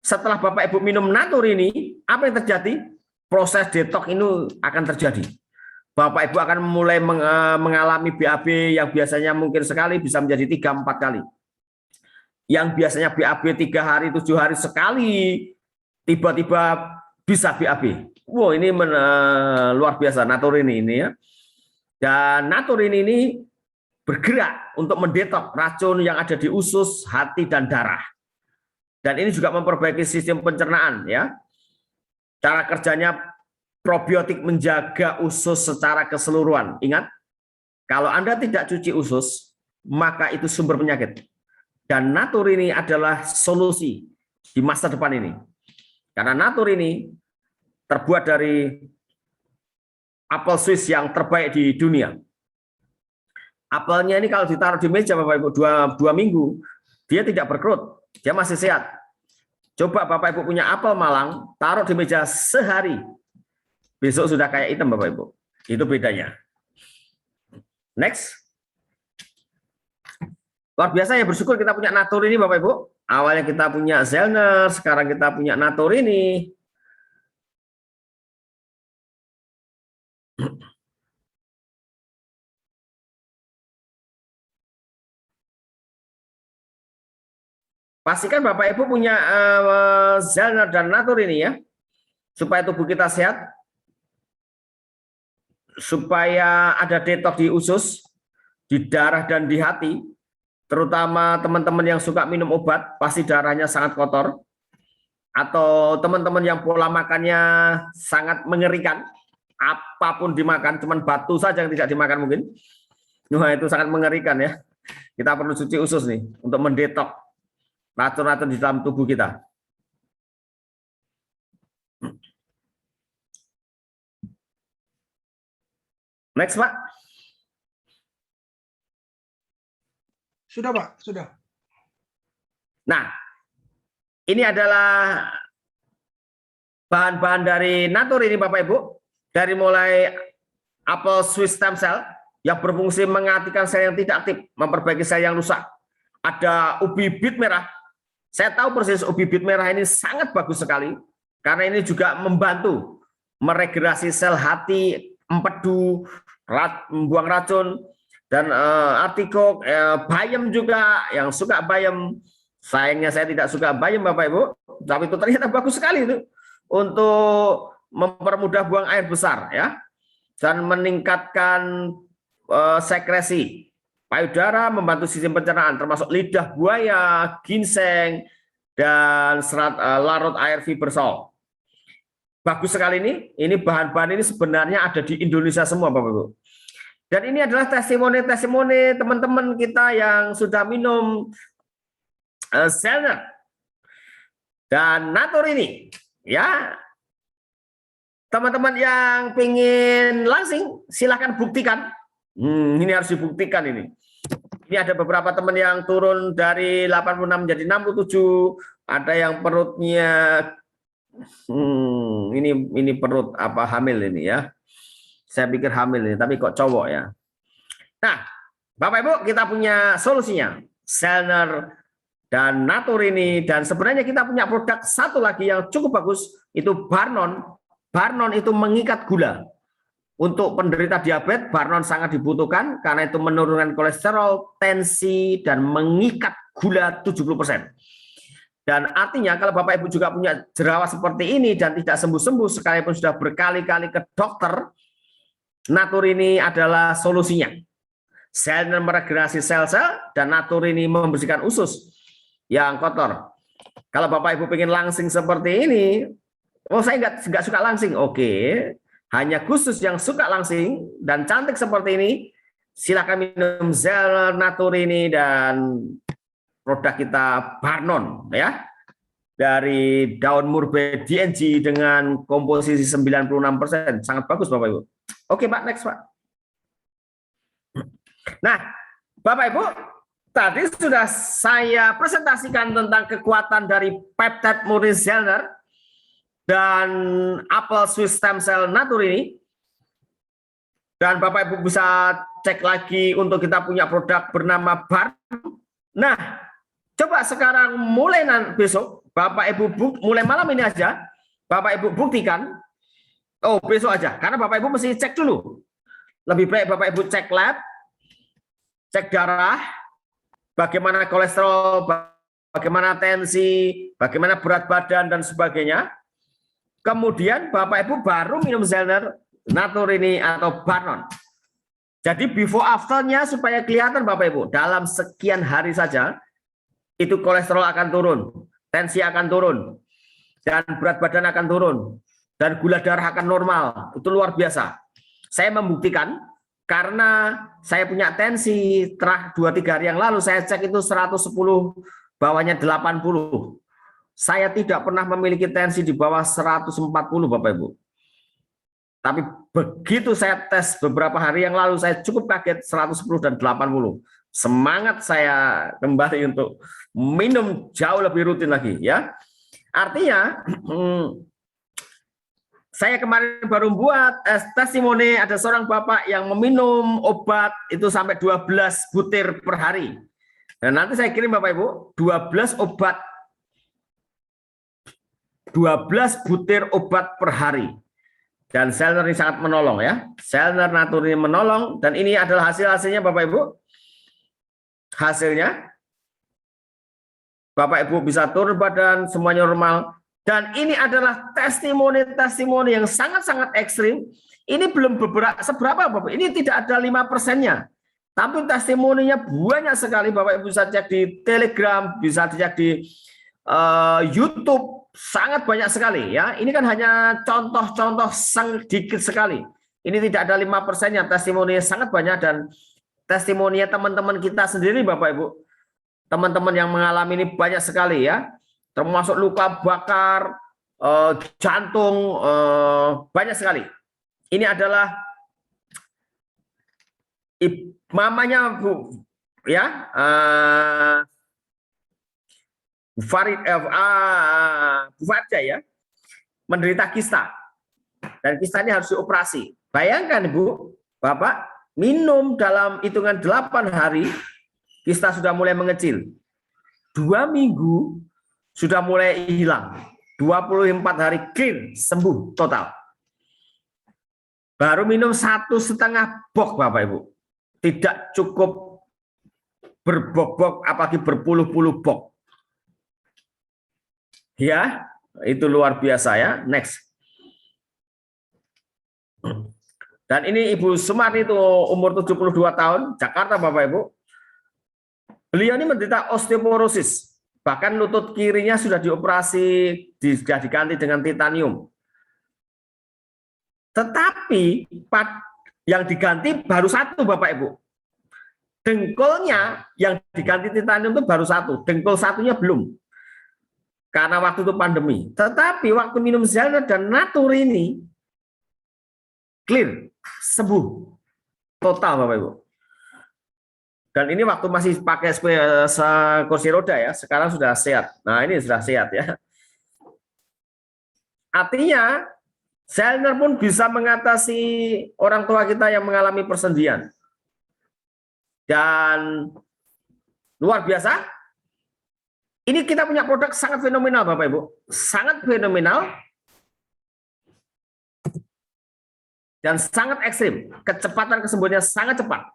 setelah Bapak Ibu minum Natur ini, apa yang terjadi? Proses detox ini akan terjadi. Bapak Ibu akan mulai mengalami BAB yang biasanya mungkin sekali bisa menjadi 3-4 kali. Yang biasanya BAB 3 hari, 7 hari sekali, tiba-tiba bisa BAB. Wow, ini luar biasa Naturin ini ya. Dan Naturin ini bergerak untuk mendetok racun yang ada di usus, hati, dan darah. Dan ini juga memperbaiki sistem pencernaan ya. Cara kerjanya probiotik menjaga usus secara keseluruhan. Ingat, kalau Anda tidak cuci usus, maka itu sumber penyakit. Dan Natur ini adalah solusi di masa depan ini. Karena Natur ini terbuat dari apel Swiss yang terbaik di dunia. Apelnya ini kalau ditaruh di meja Bapak Ibu 2 minggu, dia tidak berkerut, dia masih sehat. Coba Bapak Ibu punya apel Malang, taruh di meja sehari, besok sudah kayak hitam Bapak Ibu. Itu bedanya. Next. Luar biasa ya, bersyukur kita punya Natur ini Bapak Ibu. Awalnya kita punya Zellner, sekarang kita punya Natur ini. Pastikan Bapak Ibu punya Zellner dan Natur ini ya, supaya tubuh kita sehat, supaya ada detox di usus, di darah dan di hati. Terutama teman-teman yang suka minum obat, pasti darahnya sangat kotor, atau teman-teman yang pola makannya sangat mengerikan, apapun dimakan, cuman batu saja yang tidak dimakan mungkin. Nah, itu sangat mengerikan ya. Kita perlu cuci usus nih untuk mendetok racun-racun di dalam tubuh kita. Next, Pak. Sudah, Pak, sudah. Nah, ini adalah bahan-bahan dari Natur ini Bapak Ibu. Dari mulai apel Swiss stem cell yang berfungsi mengatasi sel yang tidak aktif, memperbaiki sel yang rusak. Ada ubi bit merah. Saya tahu persis ubi bit merah ini sangat bagus sekali karena ini juga membantu meregenerasi sel hati, empedu, membuang racun, dan artikok, bayam juga, yang suka bayam. Sayangnya saya tidak suka bayam Bapak Ibu, tapi itu ternyata bagus sekali itu untuk mempermudah buang air besar ya, dan meningkatkan sekresi payudara, membantu sistem pencernaan termasuk lidah buaya, ginseng, dan serat larut air fibersol. Bagus sekali ini bahan-bahan ini sebenarnya ada di Indonesia semua Bapak Ibu. Dan ini adalah testimoni teman-teman kita yang sudah minum Zellner dan Natur ini ya. Teman-teman yang ingin langsing silahkan buktikan. Ini harus dibuktikan ini. Ini ada beberapa teman yang turun dari 86 menjadi 67, ada yang perutnya ini perut apa hamil ini ya. Saya pikir hamil ini, tapi kok cowok ya. Nah, Bapak Ibu, kita punya solusinya. Zellner dan Natur ini, dan sebenarnya kita punya produk satu lagi yang cukup bagus, itu Barnon. Barnon itu mengikat gula. Untuk penderita diabetes, Barnon sangat dibutuhkan karena itu menurunkan kolesterol, tensi, dan mengikat gula 70%. Dan artinya kalau Bapak Ibu juga punya jerawat seperti ini dan tidak sembuh-sembuh sekalipun sudah berkali-kali ke dokter, Natur ini adalah solusinya. Zellner meregenerasi sel-sel dan Natur ini membersihkan usus yang kotor. Kalau Bapak Ibu pengen langsing seperti ini, oh saya nggak suka langsing, oke. Hanya khusus yang suka langsing dan cantik seperti ini, silakan minum Zellner, Natur ini, dan produk kita Barnon ya, dari daun murbe DNG dengan komposisi 96%, sangat bagus Bapak Ibu. Oke Pak, next Pak. Nah Bapak Ibu, tadi sudah saya presentasikan tentang kekuatan dari peptide murni Zellner dan apel Swiss stem cell Natur ini. Dan Bapak Ibu bisa cek lagi untuk kita punya produk bernama Bar. Nah, coba sekarang mulai besok, Bapak Ibu mulai malam ini aja, Bapak Ibu buktikan. Oh, besok aja, karena Bapak Ibu mesti cek dulu. Lebih baik Bapak Ibu cek lab, cek darah, bagaimana kolesterol, bagaimana tensi, bagaimana berat badan, dan sebagainya. Kemudian Bapak Ibu baru minum Zellner, Naturini, atau Barnon. Jadi before afternya supaya kelihatan Bapak Ibu, dalam sekian hari saja, itu kolesterol akan turun, tensi akan turun, dan berat badan akan turun, dan gula darah akan normal. Itu luar biasa. Saya membuktikan, karena saya punya tensi, 2-3 hari yang lalu saya cek itu 110, bawahnya 80. Saya tidak pernah memiliki tensi di bawah 140 Bapak Ibu. Tapi begitu saya tes beberapa hari yang lalu, saya cukup kaget 110 dan 80. Semangat saya kembali untuk minum jauh lebih rutin lagi, ya. Artinya, saya kemarin baru buat testimoni, ada seorang bapak yang meminum obat itu sampai 12 butir per hari. Dan nanti saya kirim Bapak Ibu, 12 butir obat per hari. Dan Zellner ini sangat menolong, ya. Zellner Naturini menolong, dan ini adalah hasil-hasilnya Bapak Ibu. Hasilnya, Bapak Ibu bisa turun badan, semuanya normal. Dan ini adalah testimoni-testimoni yang sangat-sangat ekstrim. Ini belum seberapa Bapak. Ini tidak ada 5%-nya. Tapi testimoninya banyak sekali. Bapak Ibu bisa cek di Telegram, bisa cek di YouTube, sangat banyak sekali, ya. Ini kan hanya contoh-contoh sedikit sekali. Ini tidak ada 5%-nya, testimoninya sangat banyak, dan testimoninya teman-teman kita sendiri Bapak Ibu. Teman-teman yang mengalami ini banyak sekali, ya. Termasuk luka bakar, jantung, banyak sekali. Ini adalah mamanya Bu, ya. Bu Farja, ya, menderita kista, dan kista ini harus dioperasi. Bayangkan Bu, Bapak minum dalam hitungan 8 hari, kista sudah mulai mengecil. 2 minggu sudah mulai hilang. 24 hari clear, sembuh total. Baru minum 1,5 box Bapak Ibu. Tidak cukup berbok-bok, apalagi berpuluh-puluh box. Ya, itu luar biasa, ya. Next. Dan ini Ibu Sumar itu umur 72 tahun, Jakarta Bapak Ibu. Beliau ini menderita osteoporosis. Bahkan lutut kirinya sudah dioperasi, sudah diganti dengan titanium. Tetapi yang diganti baru 1 Bapak Ibu. Dengkulnya yang diganti titanium itu baru 1. Dengkul satunya belum. Karena waktu itu pandemi. Tetapi waktu minum Zellner dan Naturini, clear, sembuh total Bapak Ibu. Dan ini waktu masih pakai kursi roda, ya. Sekarang sudah sehat. Nah, ini sudah sehat, ya. Artinya Zellner pun bisa mengatasi orang tua kita yang mengalami persendian. Dan luar biasa. Ini kita punya produk sangat fenomenal Bapak Ibu. Sangat fenomenal. Dan sangat ekstrim. Kecepatan kesembuhannya sangat cepat.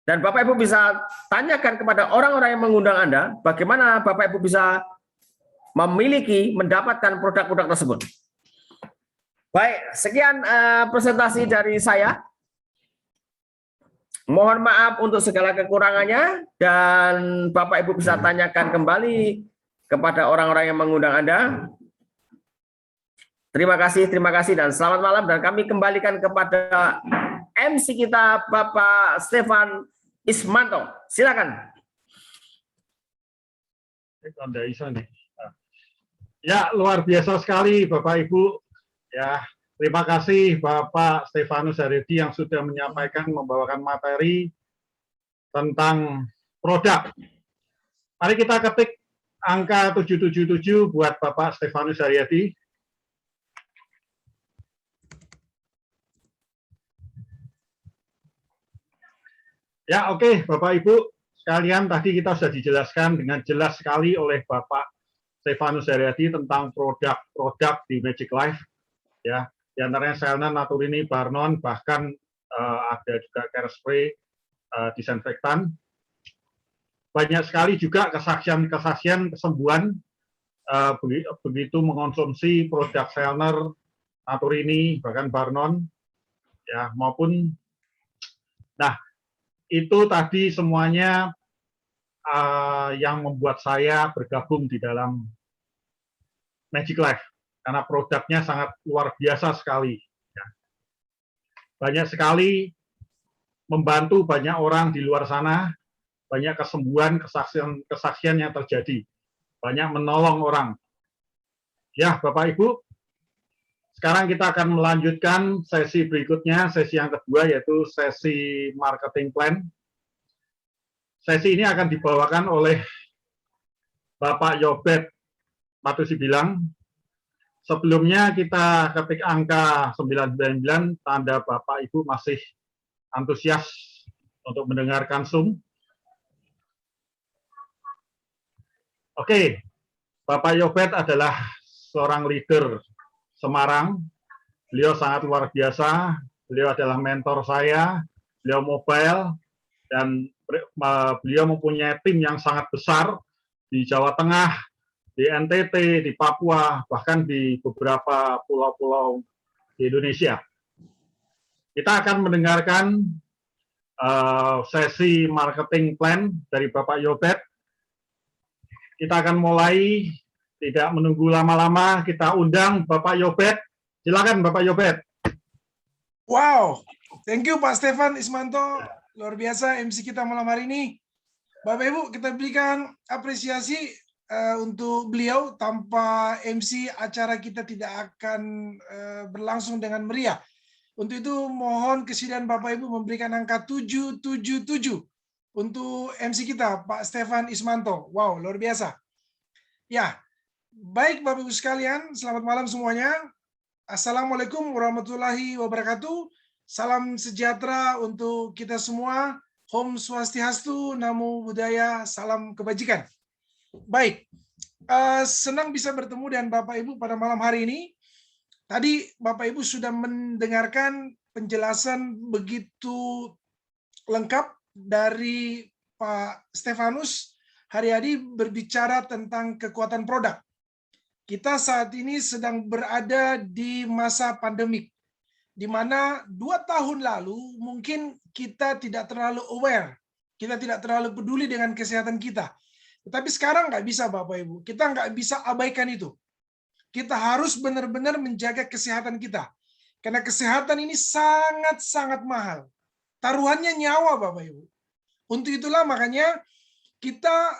Dan Bapak Ibu bisa tanyakan kepada orang-orang yang mengundang Anda, bagaimana Bapak Ibu bisa mendapatkan produk-produk tersebut. Baik, sekian presentasi dari saya. Mohon maaf untuk segala kekurangannya, dan Bapak Ibu bisa tanyakan kembali kepada orang-orang yang mengundang Anda. Terima kasih, dan selamat malam. Dan kami kembalikan kepada MC kita, Bapak Stefan Ismanto. Silakan. Ya, luar biasa sekali Bapak Ibu. Ya, terima kasih Bapak Stefanus Haryadi yang sudah menyampaikan, membawakan materi tentang produk. Mari kita ketik angka 777 buat Bapak Stefanus Haryadi. Ya, oke, Bapak Ibu sekalian, tadi kita sudah dijelaskan dengan jelas sekali oleh Bapak Stefanus Haryadi tentang produk-produk di Magic Life, ya, di antaranya Selner, Naturini, Barnon, bahkan ada juga care spray, disinfektan. Banyak sekali juga kesaksian kesembuhan begitu mengonsumsi produk Selner, Naturini, bahkan Barnon, ya, maupun, nah, itu tadi semuanya yang membuat saya bergabung di dalam Magic Life, karena produknya sangat luar biasa sekali. Ya. Banyak sekali membantu banyak orang di luar sana, banyak kesembuhan, kesaksian yang terjadi, banyak menolong orang. Ya, Bapak Ibu, sekarang kita akan melanjutkan sesi berikutnya, sesi yang kedua, yaitu sesi marketing plan. Sesi ini akan dibawakan oleh Bapak Yobet Matusibilang. Sebelumnya kita ketik angka 999, tanda Bapak Ibu masih antusias untuk mendengarkan Zoom. Oke, Bapak Yobet adalah seorang leader Semarang. Beliau sangat luar biasa. Beliau adalah mentor saya. Beliau mobile dan beliau mempunyai tim yang sangat besar di Jawa Tengah, di NTT, di Papua, bahkan di beberapa pulau-pulau di Indonesia. Kita akan mendengarkan sesi marketing plan dari Bapak Yobet. Kita akan mulai, tidak menunggu lama-lama, kita undang Bapak Yobet. Silakan Bapak Yobet. Wow, thank you Pak Stefan Ismanto, luar biasa MC kita malam hari ini. Bapak Ibu, kita berikan apresiasi untuk beliau. Tanpa MC, acara kita tidak akan berlangsung dengan meriah. Untuk itu mohon kesediaan Bapak Ibu memberikan angka 777 untuk MC kita, Pak Stefan Ismanto. Wow, luar biasa. Ya, baik Bapak Ibu sekalian, selamat malam semuanya. Assalamualaikum warahmatullahi wabarakatuh. Salam sejahtera untuk kita semua. Om Swastiastu, Namo Buddhaya, salam kebajikan. Baik, senang bisa bertemu dengan Bapak Ibu pada malam hari ini. Tadi Bapak Ibu sudah mendengarkan penjelasan begitu lengkap dari Pak Stefanus Haryadi berbicara tentang kekuatan produk. Kita saat ini sedang berada di masa pandemik, di mana 2 tahun lalu mungkin kita tidak terlalu aware, kita tidak terlalu peduli dengan kesehatan kita. Tetapi sekarang nggak bisa Bapak Ibu, kita nggak bisa abaikan itu. Kita harus benar-benar menjaga kesehatan kita. Karena kesehatan ini sangat-sangat mahal. Taruhannya nyawa Bapak Ibu. Untuk itulah makanya kita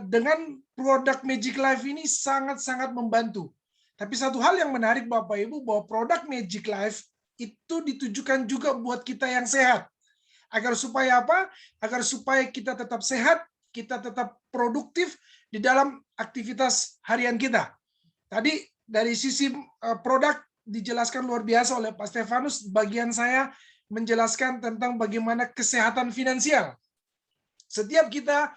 dengan produk Magic Life ini sangat-sangat membantu. Tapi satu hal yang menarik Bapak Ibu, bahwa produk Magic Life itu ditujukan juga buat kita yang sehat. Agar supaya apa? Agar supaya kita tetap sehat, kita tetap produktif di dalam aktivitas harian kita. Tadi dari sisi produk dijelaskan luar biasa oleh Pak Stefanus, bagian saya menjelaskan tentang bagaimana kesehatan finansial. Setiap kita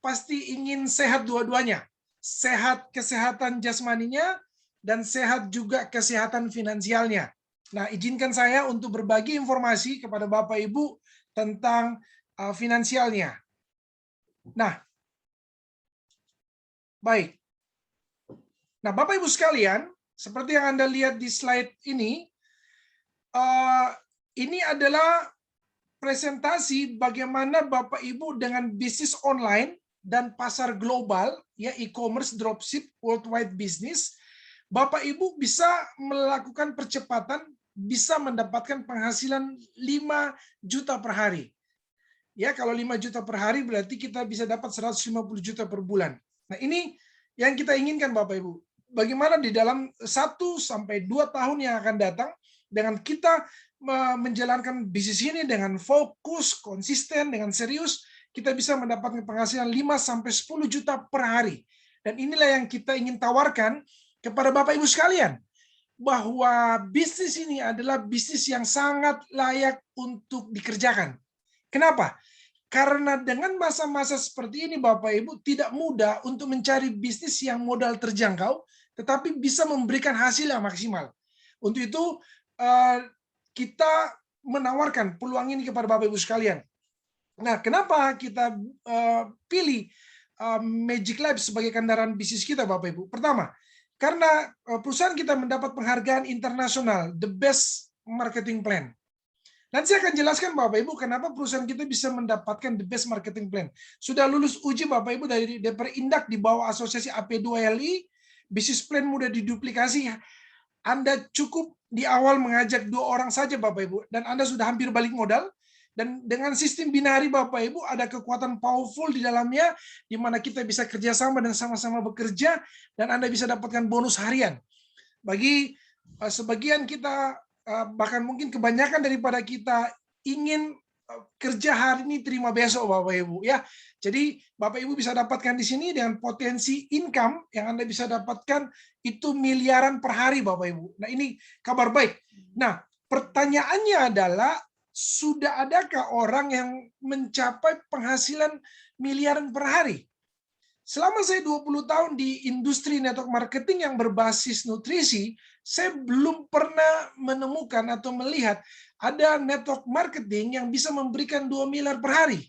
pasti ingin sehat dua-duanya. Sehat kesehatan jasmaninya dan sehat juga kesehatan finansialnya. Nah, izinkan saya untuk berbagi informasi kepada Bapak Ibu tentang finansialnya. Nah, baik. Nah, Bapak Ibu sekalian, seperti yang Anda lihat di slide ini adalah presentasi bagaimana Bapak Ibu dengan bisnis online dan pasar global, ya e-commerce, dropship, worldwide business, Bapak Ibu bisa melakukan percepatan, bisa mendapatkan penghasilan 5 juta per hari. Ya, kalau 5 juta per hari berarti kita bisa dapat 150 juta per bulan. Nah, ini yang kita inginkan Bapak Ibu. Bagaimana di dalam 1 sampai 2 tahun yang akan datang, dengan kita menjalankan bisnis ini dengan fokus, konsisten, dengan serius, kita bisa mendapatkan penghasilan 5 sampai 10 juta per hari. Dan inilah yang kita ingin tawarkan kepada Bapak Ibu sekalian, bahwa bisnis ini adalah bisnis yang sangat layak untuk dikerjakan. Kenapa? Karena dengan masa-masa seperti ini, Bapak Ibu, tidak mudah untuk mencari bisnis yang modal terjangkau, tetapi bisa memberikan hasil yang maksimal. Untuk itu, kita menawarkan peluang ini kepada Bapak Ibu sekalian. Nah, kenapa kita pilih Magic Lab sebagai kendaraan bisnis kita, Bapak Ibu? Pertama, karena perusahaan kita mendapat penghargaan internasional, the best marketing plan. Nanti saya akan jelaskan Bapak Ibu kenapa perusahaan kita bisa mendapatkan the best marketing plan. Sudah lulus uji Bapak Ibu dari DPR Indak di bawah asosiasi AP2LI, bisnis plan mudah diduplikasi. Anda cukup di awal mengajak 2 orang saja Bapak Ibu, dan Anda sudah hampir balik modal. Dan dengan sistem binari Bapak Ibu ada kekuatan powerful di dalamnya, di mana kita bisa kerjasama dan sama-sama bekerja, dan Anda bisa dapatkan bonus harian. Bagi sebagian kita, bahkan mungkin kebanyakan daripada kita ingin kerja hari ini terima besok Bapak Ibu ya. Jadi Bapak Ibu bisa dapatkan di sini dengan potensi income yang Anda bisa dapatkan itu miliaran per hari Bapak Ibu. Nah, ini kabar baik. Nah, pertanyaannya adalah sudah adakah orang yang mencapai penghasilan miliaran per hari? Selama saya 20 tahun di industri network marketing yang berbasis nutrisi, saya belum pernah menemukan atau melihat ada network marketing yang bisa memberikan 2 miliar per hari.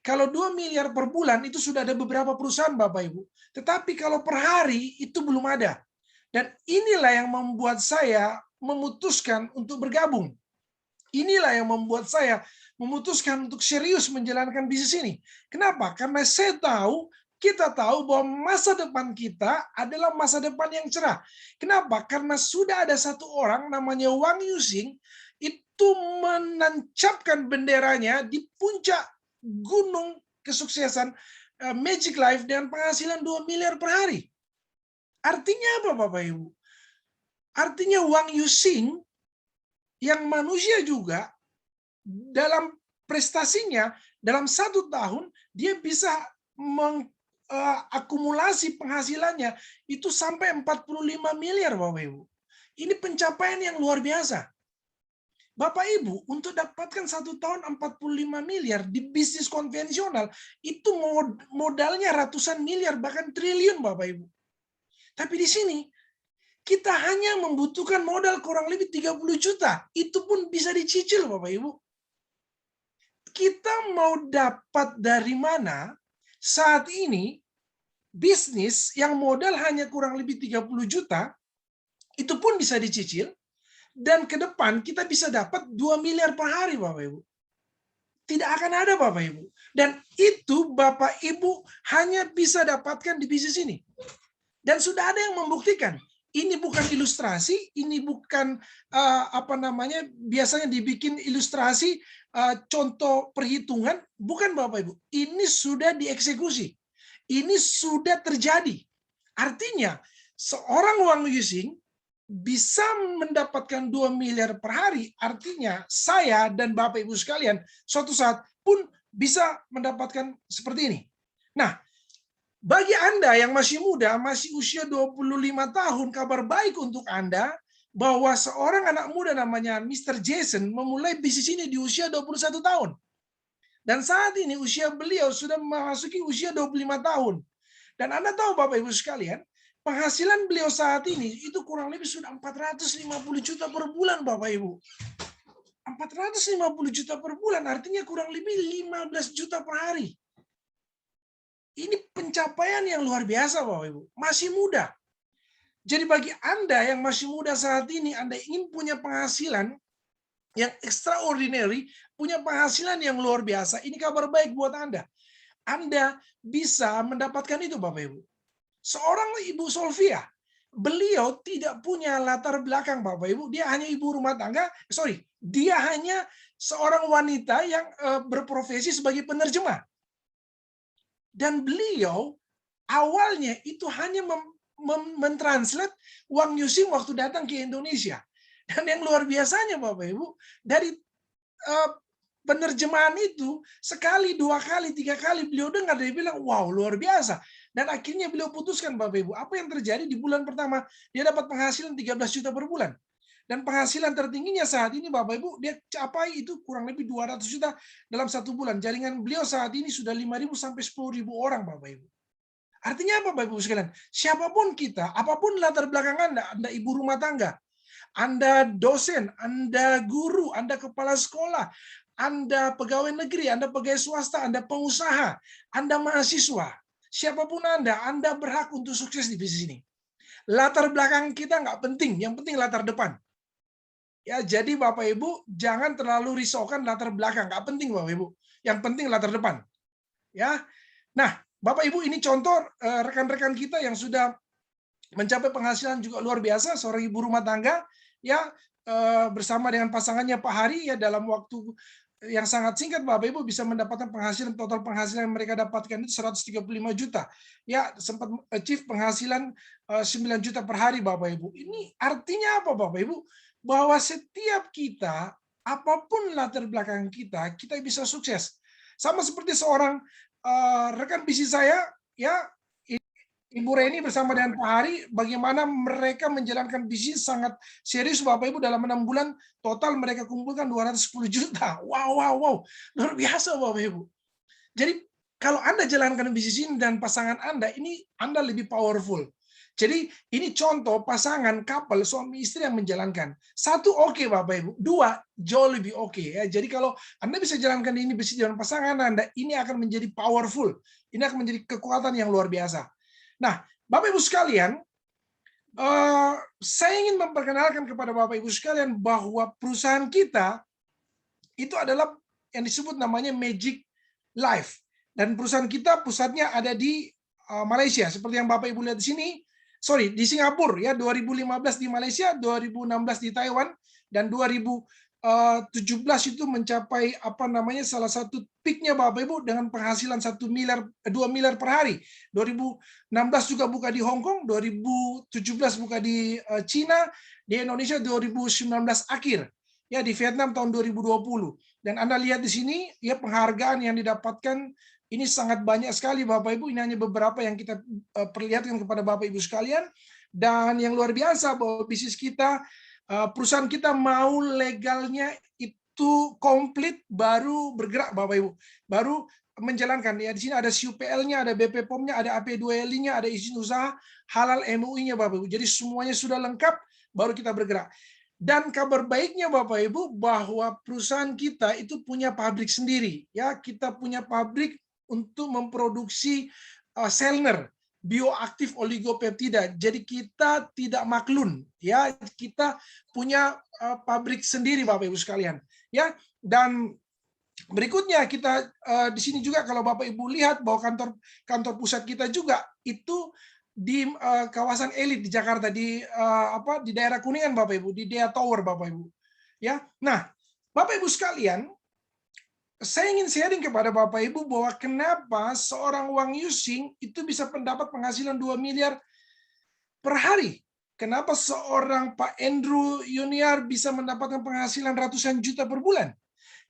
Kalau 2 miliar per bulan itu sudah ada beberapa perusahaan Bapak Ibu. Tetapi kalau per hari itu belum ada. Dan inilah yang membuat saya memutuskan untuk bergabung. Inilah yang membuat saya memutuskan untuk serius menjalankan bisnis ini. Kenapa? Karena kita tahu bahwa masa depan kita adalah masa depan yang cerah. Kenapa? Karena sudah ada satu orang namanya Wang Yuxing itu menancapkan benderanya di puncak gunung kesuksesan Magic Life dengan penghasilan 2 miliar per hari. Artinya apa Bapak Ibu? Artinya Wang Yuxing yang manusia juga dalam prestasinya dalam 1 tahun dia bisa akumulasi penghasilannya itu sampai 45 miliar Bapak Ibu. Ini pencapaian yang luar biasa. Bapak Ibu, untuk dapatkan 1 tahun 45 miliar di bisnis konvensional, itu modalnya ratusan miliar, bahkan triliun Bapak Ibu. Tapi di sini, kita hanya membutuhkan modal kurang lebih 30 juta. Itu pun bisa dicicil Bapak Ibu. Kita mau dapat dari mana saat ini bisnis yang modal hanya kurang lebih 30 juta, itu pun bisa dicicil, dan ke depan kita bisa dapat 2 miliar per hari Bapak Ibu. Tidak akan ada Bapak Ibu. Dan itu Bapak Ibu hanya bisa dapatkan di bisnis ini. Dan sudah ada yang membuktikan. Ini bukan ilustrasi, ini bukan biasanya dibikin ilustrasi contoh perhitungan, bukan Bapak Ibu. Ini sudah dieksekusi. Ini sudah terjadi. Artinya, seorang Wang Yuxing bisa mendapatkan 2 miliar per hari, artinya saya dan Bapak Ibu sekalian suatu saat pun bisa mendapatkan seperti ini. Nah, bagi Anda yang masih muda, masih usia 25 tahun, kabar baik untuk Anda bahwa seorang anak muda namanya Mr. Jason memulai bisnis ini di usia 21 tahun. Dan saat ini usia beliau sudah memasuki usia 25 tahun. Dan Anda tahu Bapak Ibu sekalian, penghasilan beliau saat ini itu kurang lebih sudah 450 juta per bulan Bapak Ibu. 450 juta per bulan artinya kurang lebih 15 juta per hari. Ini pencapaian yang luar biasa Bapak Ibu. Masih muda. Jadi bagi Anda yang masih muda saat ini, Anda ingin punya penghasilan yang extraordinary, punya penghasilan yang luar biasa, ini kabar baik buat Anda. Anda bisa mendapatkan itu Bapak Ibu. Seorang Ibu Solvia, beliau tidak punya latar belakang Bapak Ibu, dia hanya ibu rumah tangga, dia hanya seorang wanita yang berprofesi sebagai penerjemah. Dan beliau awalnya itu hanya mentranslate Wang Yuxing waktu datang ke Indonesia. Dan yang luar biasanya Bapak Ibu, dari penerjemahan itu sekali, 2 kali, 3 kali beliau dengar, dia bilang, wow luar biasa. Dan akhirnya beliau putuskan Bapak Ibu, apa yang terjadi di bulan pertama, dia dapat penghasilan 13 juta per bulan. Dan penghasilan tertingginya saat ini Bapak Ibu, dia capai itu kurang lebih 200 juta dalam 1 bulan. Jaringan beliau saat ini sudah 5.000 sampai 10.000 orang Bapak Ibu. Artinya apa Bapak Ibu sekalian? Siapapun kita, apapun latar belakang Anda ibu rumah tangga, Anda dosen, Anda guru, Anda kepala sekolah, Anda pegawai negeri, Anda pegawai swasta, Anda pengusaha, Anda mahasiswa, siapapun Anda berhak untuk sukses di bisnis ini. Latar belakang kita nggak penting, yang penting latar depan. Ya, jadi Bapak Ibu jangan terlalu risaukan latar belakang, nggak penting Bapak Ibu. Yang penting latar depan. Ya, nah Bapak Ibu ini contoh rekan-rekan kita yang sudah mencapai penghasilan juga luar biasa, seorang ibu rumah tangga, ya bersama dengan pasangannya Pak Hari ya dalam waktu yang sangat singkat Bapak Ibu bisa mendapatkan penghasilan total penghasilan yang mereka dapatkan itu 135 juta. Ya, sempat achieve penghasilan 9 juta per hari Bapak Ibu. Ini artinya apa Bapak Ibu? Bahwa setiap kita, apapun latar belakang kita, kita bisa sukses. Sama seperti seorang rekan bisnis saya, ya Ibu Reni bersama dengan Pak Hari, bagaimana mereka menjalankan bisnis sangat serius Bapak Ibu dalam 6 bulan total mereka kumpulkan 210 juta. Wow, luar biasa Bapak Ibu. Jadi kalau Anda jalankan bisnis ini dan pasangan Anda, ini Anda lebih powerful. Jadi ini contoh pasangan couple suami istri yang menjalankan. 1 oke Bapak Ibu, 2 jauh lebih oke ya. Jadi kalau Anda bisa jalankan ini bisnis dengan pasangan Anda, ini akan menjadi powerful. Ini akan menjadi kekuatan yang luar biasa. Nah, Bapak Ibu sekalian, saya ingin memperkenalkan kepada Bapak Ibu sekalian bahwa perusahaan kita itu adalah yang disebut namanya Magic Life. Dan perusahaan kita pusatnya ada di Malaysia, seperti yang Bapak Ibu lihat di sini. Sorry, di Singapura ya, 2015 di Malaysia, 2016 di Taiwan, dan 2017 itu mencapai salah satu peaknya Bapak Ibu dengan penghasilan 2 miliar per hari. 2016 juga buka di Hong Kong, 2017 buka di Cina, di Indonesia 2019 akhir. Ya, di Vietnam tahun 2020. Dan Anda lihat di sini ya penghargaan yang didapatkan ini sangat banyak sekali Bapak Ibu. Ini hanya beberapa yang kita perlihatkan kepada Bapak Ibu sekalian. Dan yang luar biasa bahwa bisnis kita, perusahaan kita mau legalnya itu komplit baru bergerak Bapak Ibu. Baru menjalankan. Ya, di sini ada CUPL-nya, ada BP POM-nya, ada AP2LI-nya, ada izin usaha, halal MUI-nya Bapak Ibu. Jadi semuanya sudah lengkap baru kita bergerak. Dan kabar baiknya Bapak Ibu bahwa perusahaan kita itu punya pabrik sendiri. Ya, kita punya pabrik untuk memproduksi Selner, bioaktif oligopeptida. Jadi kita tidak maklun, ya kita punya pabrik sendiri Bapak Ibu sekalian. Ya, dan berikutnya kita di sini juga kalau Bapak Ibu lihat bahwa kantor pusat kita juga itu di kawasan elit di Jakarta di daerah Kuningan Bapak Ibu, di Dea Tower Bapak Ibu. Ya. Nah, Bapak Ibu sekalian, saya ingin sharing kepada Bapak Ibu bahwa kenapa seorang Wang Yuxing itu bisa mendapat penghasilan 2 miliar per hari. Kenapa seorang Pak Andrew Yuniar bisa mendapatkan penghasilan ratusan juta per bulan.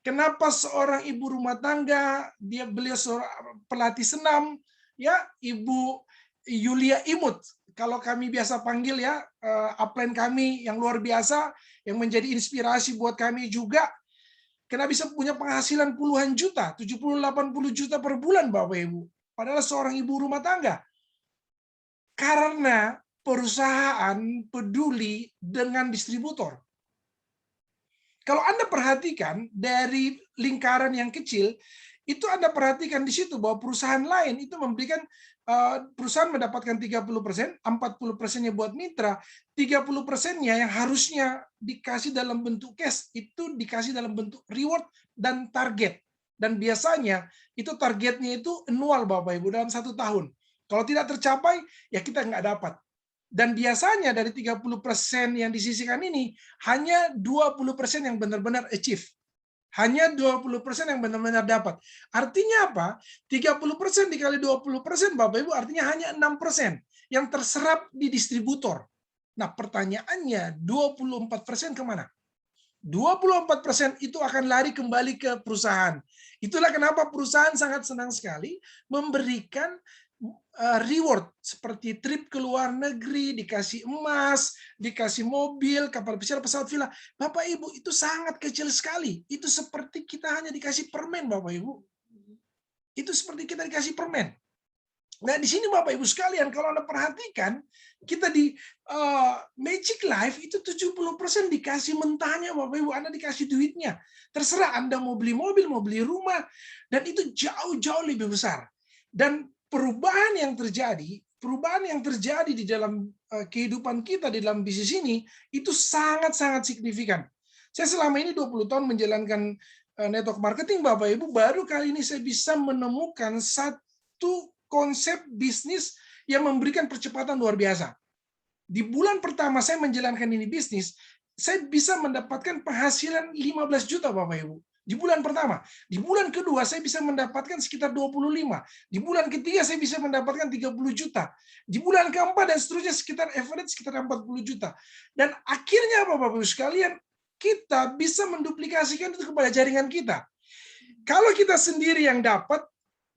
Kenapa seorang ibu rumah tangga, beliau seorang pelatih senam, ya Ibu Yulia Imut, kalau kami biasa panggil ya, upline kami yang luar biasa, yang menjadi inspirasi buat kami juga, karena bisa punya penghasilan puluhan juta, 70-80 juta per bulan Bapak Ibu. Padahal seorang ibu rumah tangga. Karena perusahaan peduli dengan distributor. Kalau Anda perhatikan dari lingkaran yang kecil, itu Anda perhatikan di situ bahwa perusahaan lain itu memberikan perusahaan mendapatkan 30%, 40%-nya buat mitra, 30%-nya yang harusnya dikasih dalam bentuk cash itu dikasih dalam bentuk reward dan target. Dan biasanya itu targetnya itu annual Bapak Ibu dalam 1 tahun. Kalau tidak tercapai ya kita nggak dapat. Dan biasanya dari 30% yang disisihkan ini hanya 20% yang benar-benar achieve. Hanya 20% yang benar-benar dapat. Artinya apa? 30% dikali 20% Bapak Ibu artinya hanya 6% yang terserap di distributor. Nah pertanyaannya 24% kemana? 24% itu akan lari kembali ke perusahaan. Itulah kenapa perusahaan sangat senang sekali memberikan reward seperti trip ke luar negeri, dikasih emas, dikasih mobil, kapal pesiar, pesawat villa. Bapak Ibu, itu sangat kecil sekali. Itu seperti kita hanya dikasih permen, Bapak Ibu. Itu seperti kita dikasih permen. Nah, di sini Bapak Ibu sekalian, kalau Anda perhatikan, kita di Magic Life itu 70% dikasih mentahnya, Bapak Ibu. Anda dikasih duitnya. Terserah Anda mau beli mobil, mau beli rumah, dan itu jauh-jauh lebih besar. Dan perubahan yang terjadi di dalam kehidupan kita di dalam bisnis ini itu sangat-sangat signifikan. Saya selama ini 20 tahun menjalankan network marketing, Bapak Ibu, baru kali ini saya bisa menemukan satu konsep bisnis yang memberikan percepatan luar biasa. Di bulan pertama saya menjalankan ini bisnis, saya bisa mendapatkan penghasilan 15 juta, Bapak Ibu. Di bulan pertama. Di bulan kedua saya bisa mendapatkan sekitar 25. Di bulan ketiga saya bisa mendapatkan 30 juta. Di bulan keempat dan seterusnya sekitar average sekitar 40 juta. Dan akhirnya Bapak Ibu sekalian, kita bisa menduplikasikan itu kepada jaringan kita. Kalau kita sendiri yang dapat,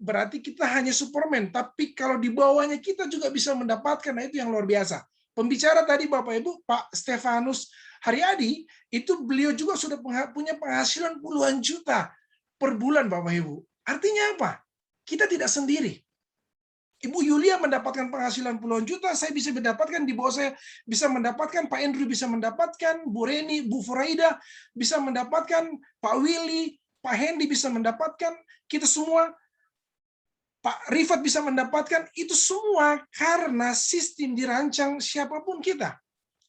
berarti kita hanya Superman, tapi kalau di bawahnya kita juga bisa mendapatkan, nah itu yang luar biasa. Pembicara tadi Bapak Ibu, Pak Stefanus Haryadi, itu beliau juga sudah punya penghasilan puluhan juta per bulan, Bapak Ibu. Artinya apa? Kita tidak sendiri. Ibu Yulia mendapatkan penghasilan puluhan juta, saya bisa mendapatkan, di bawah saya bisa mendapatkan, Pak Andrew bisa mendapatkan, Bu Reni, Bu Furaida bisa mendapatkan, Pak Willy, Pak Hendy bisa mendapatkan, kita semua, Pak Rifat bisa mendapatkan, itu semua karena sistem dirancang siapapun kita.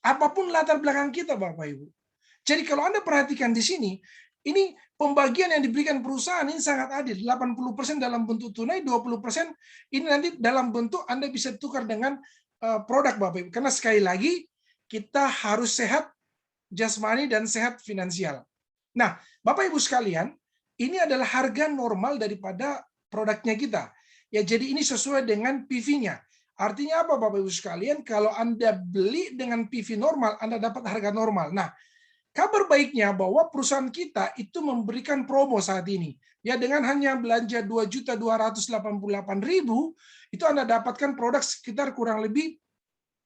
Apapun latar belakang kita, Bapak Ibu. Jadi kalau Anda perhatikan di sini, ini pembagian yang diberikan perusahaan ini sangat adil. 80% dalam bentuk tunai, 20% ini nanti dalam bentuk Anda bisa tukar dengan produk, Bapak Ibu. Karena sekali lagi, kita harus sehat jasmani dan sehat finansial. Nah, Bapak Ibu sekalian, ini adalah harga normal daripada produknya kita. Ya, jadi ini sesuai dengan PV-nya. Artinya apa Bapak Ibu sekalian? Kalau Anda beli dengan PV normal, Anda dapat harga normal. Nah, kabar baiknya bahwa perusahaan kita itu memberikan promo saat ini. Ya, dengan hanya belanja 2.288.000, itu Anda dapatkan produk sekitar kurang lebih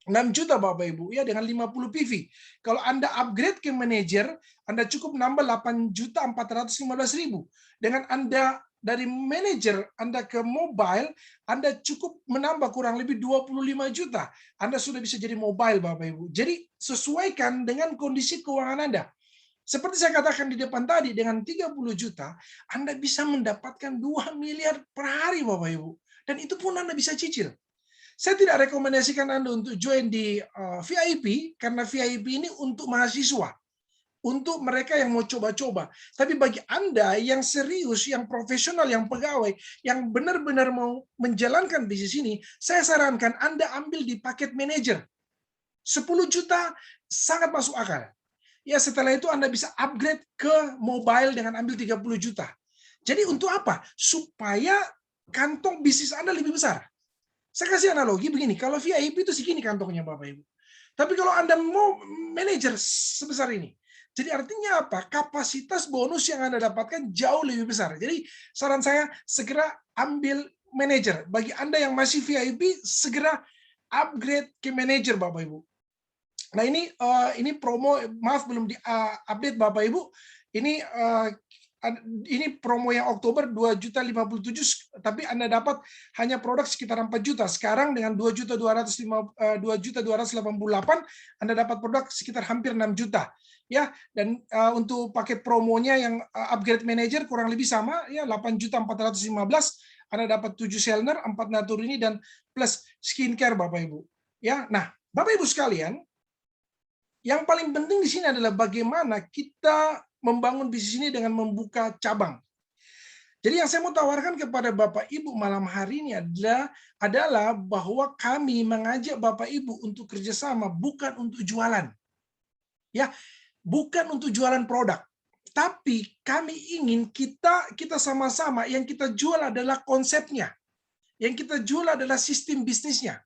6 juta Bapak Ibu, ya, dengan 50 PV. Kalau Anda upgrade ke manajer, Anda cukup nambah 8.415.000. Dengan Anda dari manajer Anda ke mobile, Anda cukup menambah kurang lebih 25 juta. Anda sudah bisa jadi mobile, Bapak Ibu. Jadi sesuaikan dengan kondisi keuangan Anda. Seperti saya katakan di depan tadi, dengan 30 juta, Anda bisa mendapatkan 2 miliar per hari, Bapak Ibu. Dan itu pun Anda bisa cicil. Saya tidak rekomendasikan Anda untuk join di VIP, karena VIP ini untuk mahasiswa. Untuk mereka yang mau coba-coba. Tapi bagi Anda yang serius, yang profesional, yang pegawai, yang benar-benar mau menjalankan bisnis ini, saya sarankan Anda ambil di paket manajer. 10 juta sangat masuk akal. Ya, setelah itu Anda bisa upgrade ke mobile dengan ambil 30 juta. Jadi untuk apa? Supaya kantong bisnis Anda lebih besar. Saya kasih analogi begini, kalau VIP itu segini kantongnya Bapak Ibu. Tapi kalau Anda mau manajer sebesar ini, jadi artinya apa? Kapasitas bonus yang Anda dapatkan jauh lebih besar. Jadi saran saya segera ambil manajer. Bagi Anda yang masih VIP, segera upgrade ke manajer Bapak Ibu. Nah ini promo, maaf belum di-update Bapak Ibu. Ini promo yang Oktober 2.057, tapi Anda dapat hanya produk sekitar 4 juta. Sekarang dengan 2.288 Anda dapat produk sekitar hampir 6 juta. Ya, dan untuk paket promonya yang upgrade manager kurang lebih sama, ya, 8.415 Anda dapat 7 Selner, 4 Naturini, dan plus skincare Bapak Ibu. Ya, nah Bapak Ibu sekalian, yang paling penting di sini adalah bagaimana kita membangun bisnis ini dengan membuka cabang. Jadi yang saya mau tawarkan kepada Bapak Ibu malam hari ini adalah bahwa kami mengajak Bapak Ibu untuk kerjasama, bukan untuk jualan. Ya, bukan untuk jualan produk. Tapi kami ingin kita sama-sama, yang kita jual adalah konsepnya. Yang kita jual adalah sistem bisnisnya.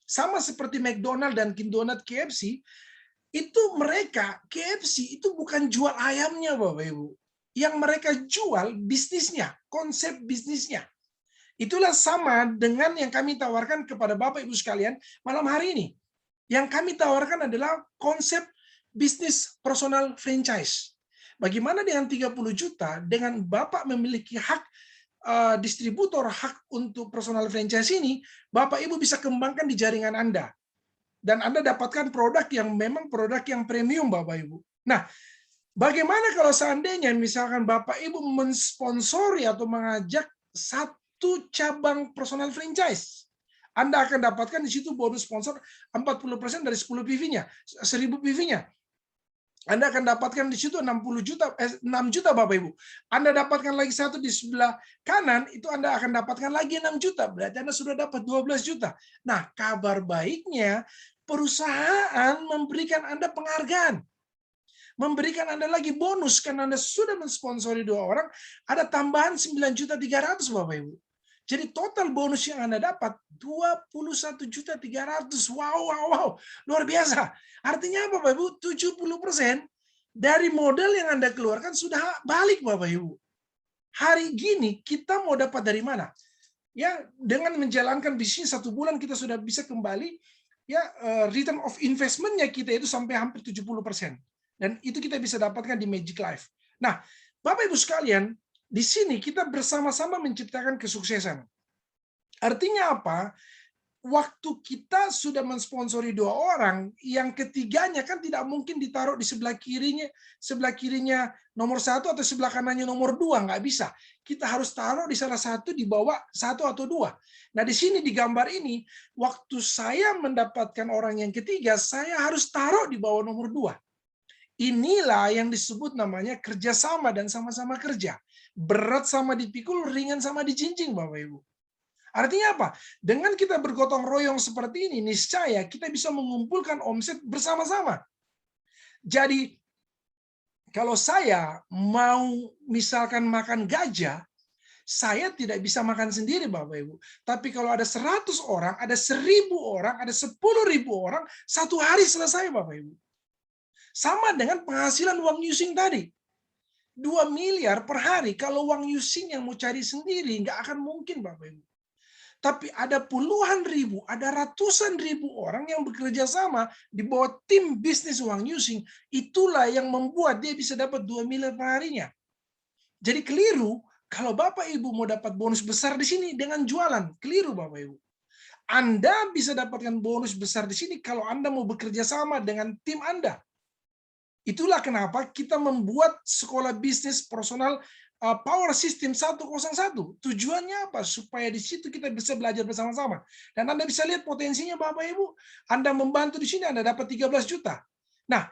Sama seperti McDonald dan Kindonut KFC, itu mereka, KFC itu bukan jual ayamnya Bapak Ibu. Yang mereka jual bisnisnya, konsep bisnisnya. Itulah sama dengan yang kami tawarkan kepada Bapak Ibu sekalian malam hari ini. Yang kami tawarkan adalah konsep bisnis personal franchise. Bagaimana dengan 30 juta dengan Bapak memiliki hak distributor, hak untuk personal franchise ini, Bapak Ibu bisa kembangkan di jaringan Anda. Dan Anda dapatkan produk yang memang produk yang premium, Bapak Ibu. Nah, bagaimana kalau seandainya misalkan Bapak Ibu mensponsori atau mengajak satu cabang personal franchise? Anda akan dapatkan di situ bonus sponsor 40% dari 10 PV-nya, 1000 PV-nya. Anda akan dapatkan di situ 6 juta Bapak Ibu. Anda dapatkan lagi satu di sebelah kanan, itu Anda akan dapatkan lagi 6 juta. Berarti Anda sudah dapat 12 juta. Nah, kabar baiknya perusahaan memberikan Anda penghargaan. Memberikan Anda lagi bonus karena Anda sudah mensponsori 2 orang, ada tambahan 9.300.000 Bapak Ibu. Jadi total bonus yang Anda dapat 21.300.000. Wow. Luar biasa. Artinya apa Bapak Ibu? 70% dari modal yang Anda keluarkan sudah balik Bapak Ibu. Hari gini kita mau dapat dari mana? Ya, dengan menjalankan bisnis 1 bulan kita sudah bisa kembali ya return of investment-nya kita itu sampai hampir 70%. Dan itu kita bisa dapatkan di Magic Life. Nah, Bapak Ibu sekalian, di sini kita bersama-sama menciptakan kesuksesan. Artinya apa? Waktu kita sudah mensponsori 2 orang, yang ketiganya kan tidak mungkin ditaruh di sebelah kirinya nomor 1 atau sebelah kanannya nomor 2, nggak bisa. Kita harus taruh di salah satu di bawah 1 atau 2. Nah, di sini di gambar ini, waktu saya mendapatkan orang yang ketiga, saya harus taruh di bawah nomor 2. Inilah yang disebut namanya kerjasama dan sama-sama kerja. Berat sama dipikul, ringan sama dijinjing, Bapak Ibu. Artinya apa? Dengan kita bergotong royong seperti ini, niscaya kita bisa mengumpulkan omset bersama-sama. Jadi, kalau saya mau misalkan makan gajah, saya tidak bisa makan sendiri, Bapak Ibu. Tapi kalau ada 100 orang, ada 1.000 orang, ada 10.000 orang, 1 hari selesai, Bapak Ibu. Sama dengan penghasilan uang using tadi. 2 miliar per hari. Kalau uang using yang mau cari sendiri, nggak akan mungkin, Bapak Ibu. Tapi ada puluhan ribu, ada ratusan ribu orang yang bekerja sama di bawah tim bisnis uang using. Itulah yang membuat dia bisa dapat 2 miliar per harinya. Jadi keliru, kalau Bapak Ibu mau dapat bonus besar di sini dengan jualan. Keliru, Bapak Ibu. Anda bisa dapatkan bonus besar di sini kalau Anda mau bekerja sama dengan tim Anda. Itulah kenapa kita membuat sekolah bisnis personal Power System 101. Tujuannya apa? Supaya di situ kita bisa belajar bersama-sama. Dan Anda bisa lihat potensinya Bapak Ibu. Anda membantu di sini, Anda dapat 13 juta. Nah,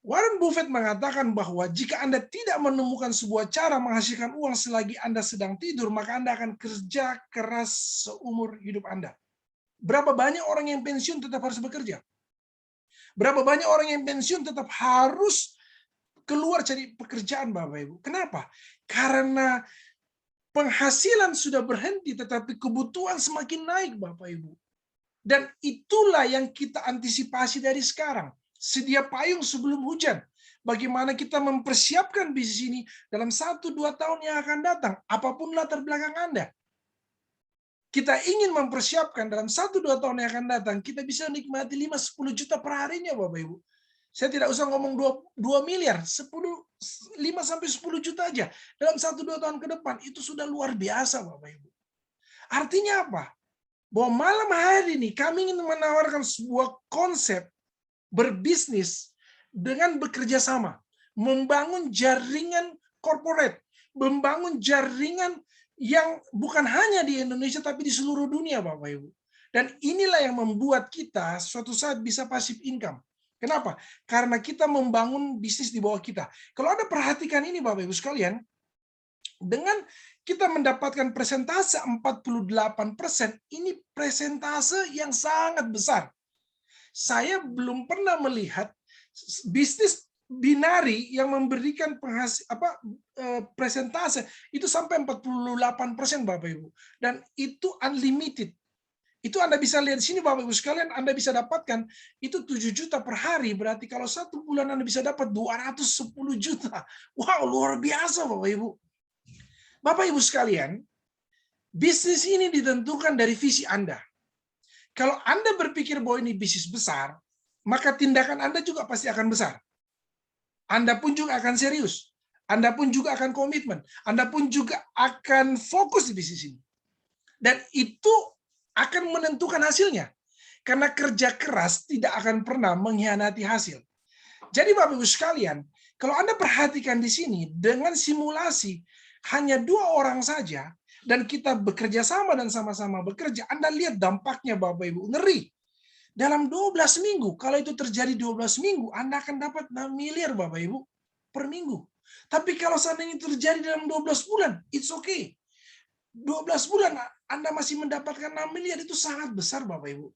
Warren Buffett mengatakan bahwa jika Anda tidak menemukan sebuah cara menghasilkan uang selagi Anda sedang tidur, maka Anda akan kerja keras seumur hidup Anda. Berapa banyak orang yang pensiun tetap harus bekerja? Berapa banyak orang yang pensiun tetap harus keluar cari pekerjaan, Bapak Ibu. Kenapa? Karena penghasilan sudah berhenti, tetapi kebutuhan semakin naik, Bapak Ibu. Dan itulah yang kita antisipasi dari sekarang. Sedia payung sebelum hujan. Bagaimana kita mempersiapkan bisnis ini dalam 1-2 tahun yang akan datang, apapun latar belakang Anda. Kita ingin mempersiapkan dalam 1-2 tahun yang akan datang, kita bisa nikmati 5-10 juta per harinya, Bapak Ibu. Saya tidak usah ngomong 2 miliar, 5-10 juta aja. Dalam 1-2 tahun ke depan, itu sudah luar biasa, Bapak Ibu. Artinya apa? Bahwa malam hari ini kami ingin menawarkan sebuah konsep berbisnis dengan bekerja sama. Membangun jaringan corporate, membangun jaringan yang bukan hanya di Indonesia tapi di seluruh dunia, Bapak Ibu. Dan inilah yang membuat kita suatu saat bisa passive income. Kenapa? Karena kita membangun bisnis di bawah kita. Kalau Anda perhatikan ini Bapak Ibu sekalian, dengan kita mendapatkan persentase 48%, ini persentase yang sangat besar. Saya belum pernah melihat bisnis binari yang memberikan presentase itu sampai 48%, Bapak Ibu. Dan itu unlimited. Itu Anda bisa lihat di sini, Bapak Ibu sekalian, Anda bisa dapatkan itu 7 juta per hari, berarti kalau 1 bulan Anda bisa dapat 210 juta. Wow, luar biasa, Bapak Ibu. Bapak Ibu sekalian, Bisnis ini ditentukan dari visi Anda. Kalau Anda berpikir bahwa ini bisnis besar, maka tindakan Anda juga pasti akan besar. Anda pun juga akan serius. Anda pun juga akan komitmen. Anda pun juga akan fokus di bisnis ini. Dan itu akan menentukan hasilnya. Karena kerja keras tidak akan pernah mengkhianati hasil. Jadi Bapak Ibu sekalian, kalau Anda perhatikan di sini, dengan simulasi hanya 2 orang saja, dan kita bekerja sama dan sama-sama bekerja, Anda lihat dampaknya Bapak Ibu, ngeri. Dalam 12 minggu, kalau itu terjadi 12 minggu, Anda akan dapat 6 miliar Bapak Ibu per minggu. Tapi kalau seandainya terjadi dalam 12 bulan, it's okay. 12 bulan Anda masih mendapatkan 6 miliar, itu sangat besar Bapak Ibu.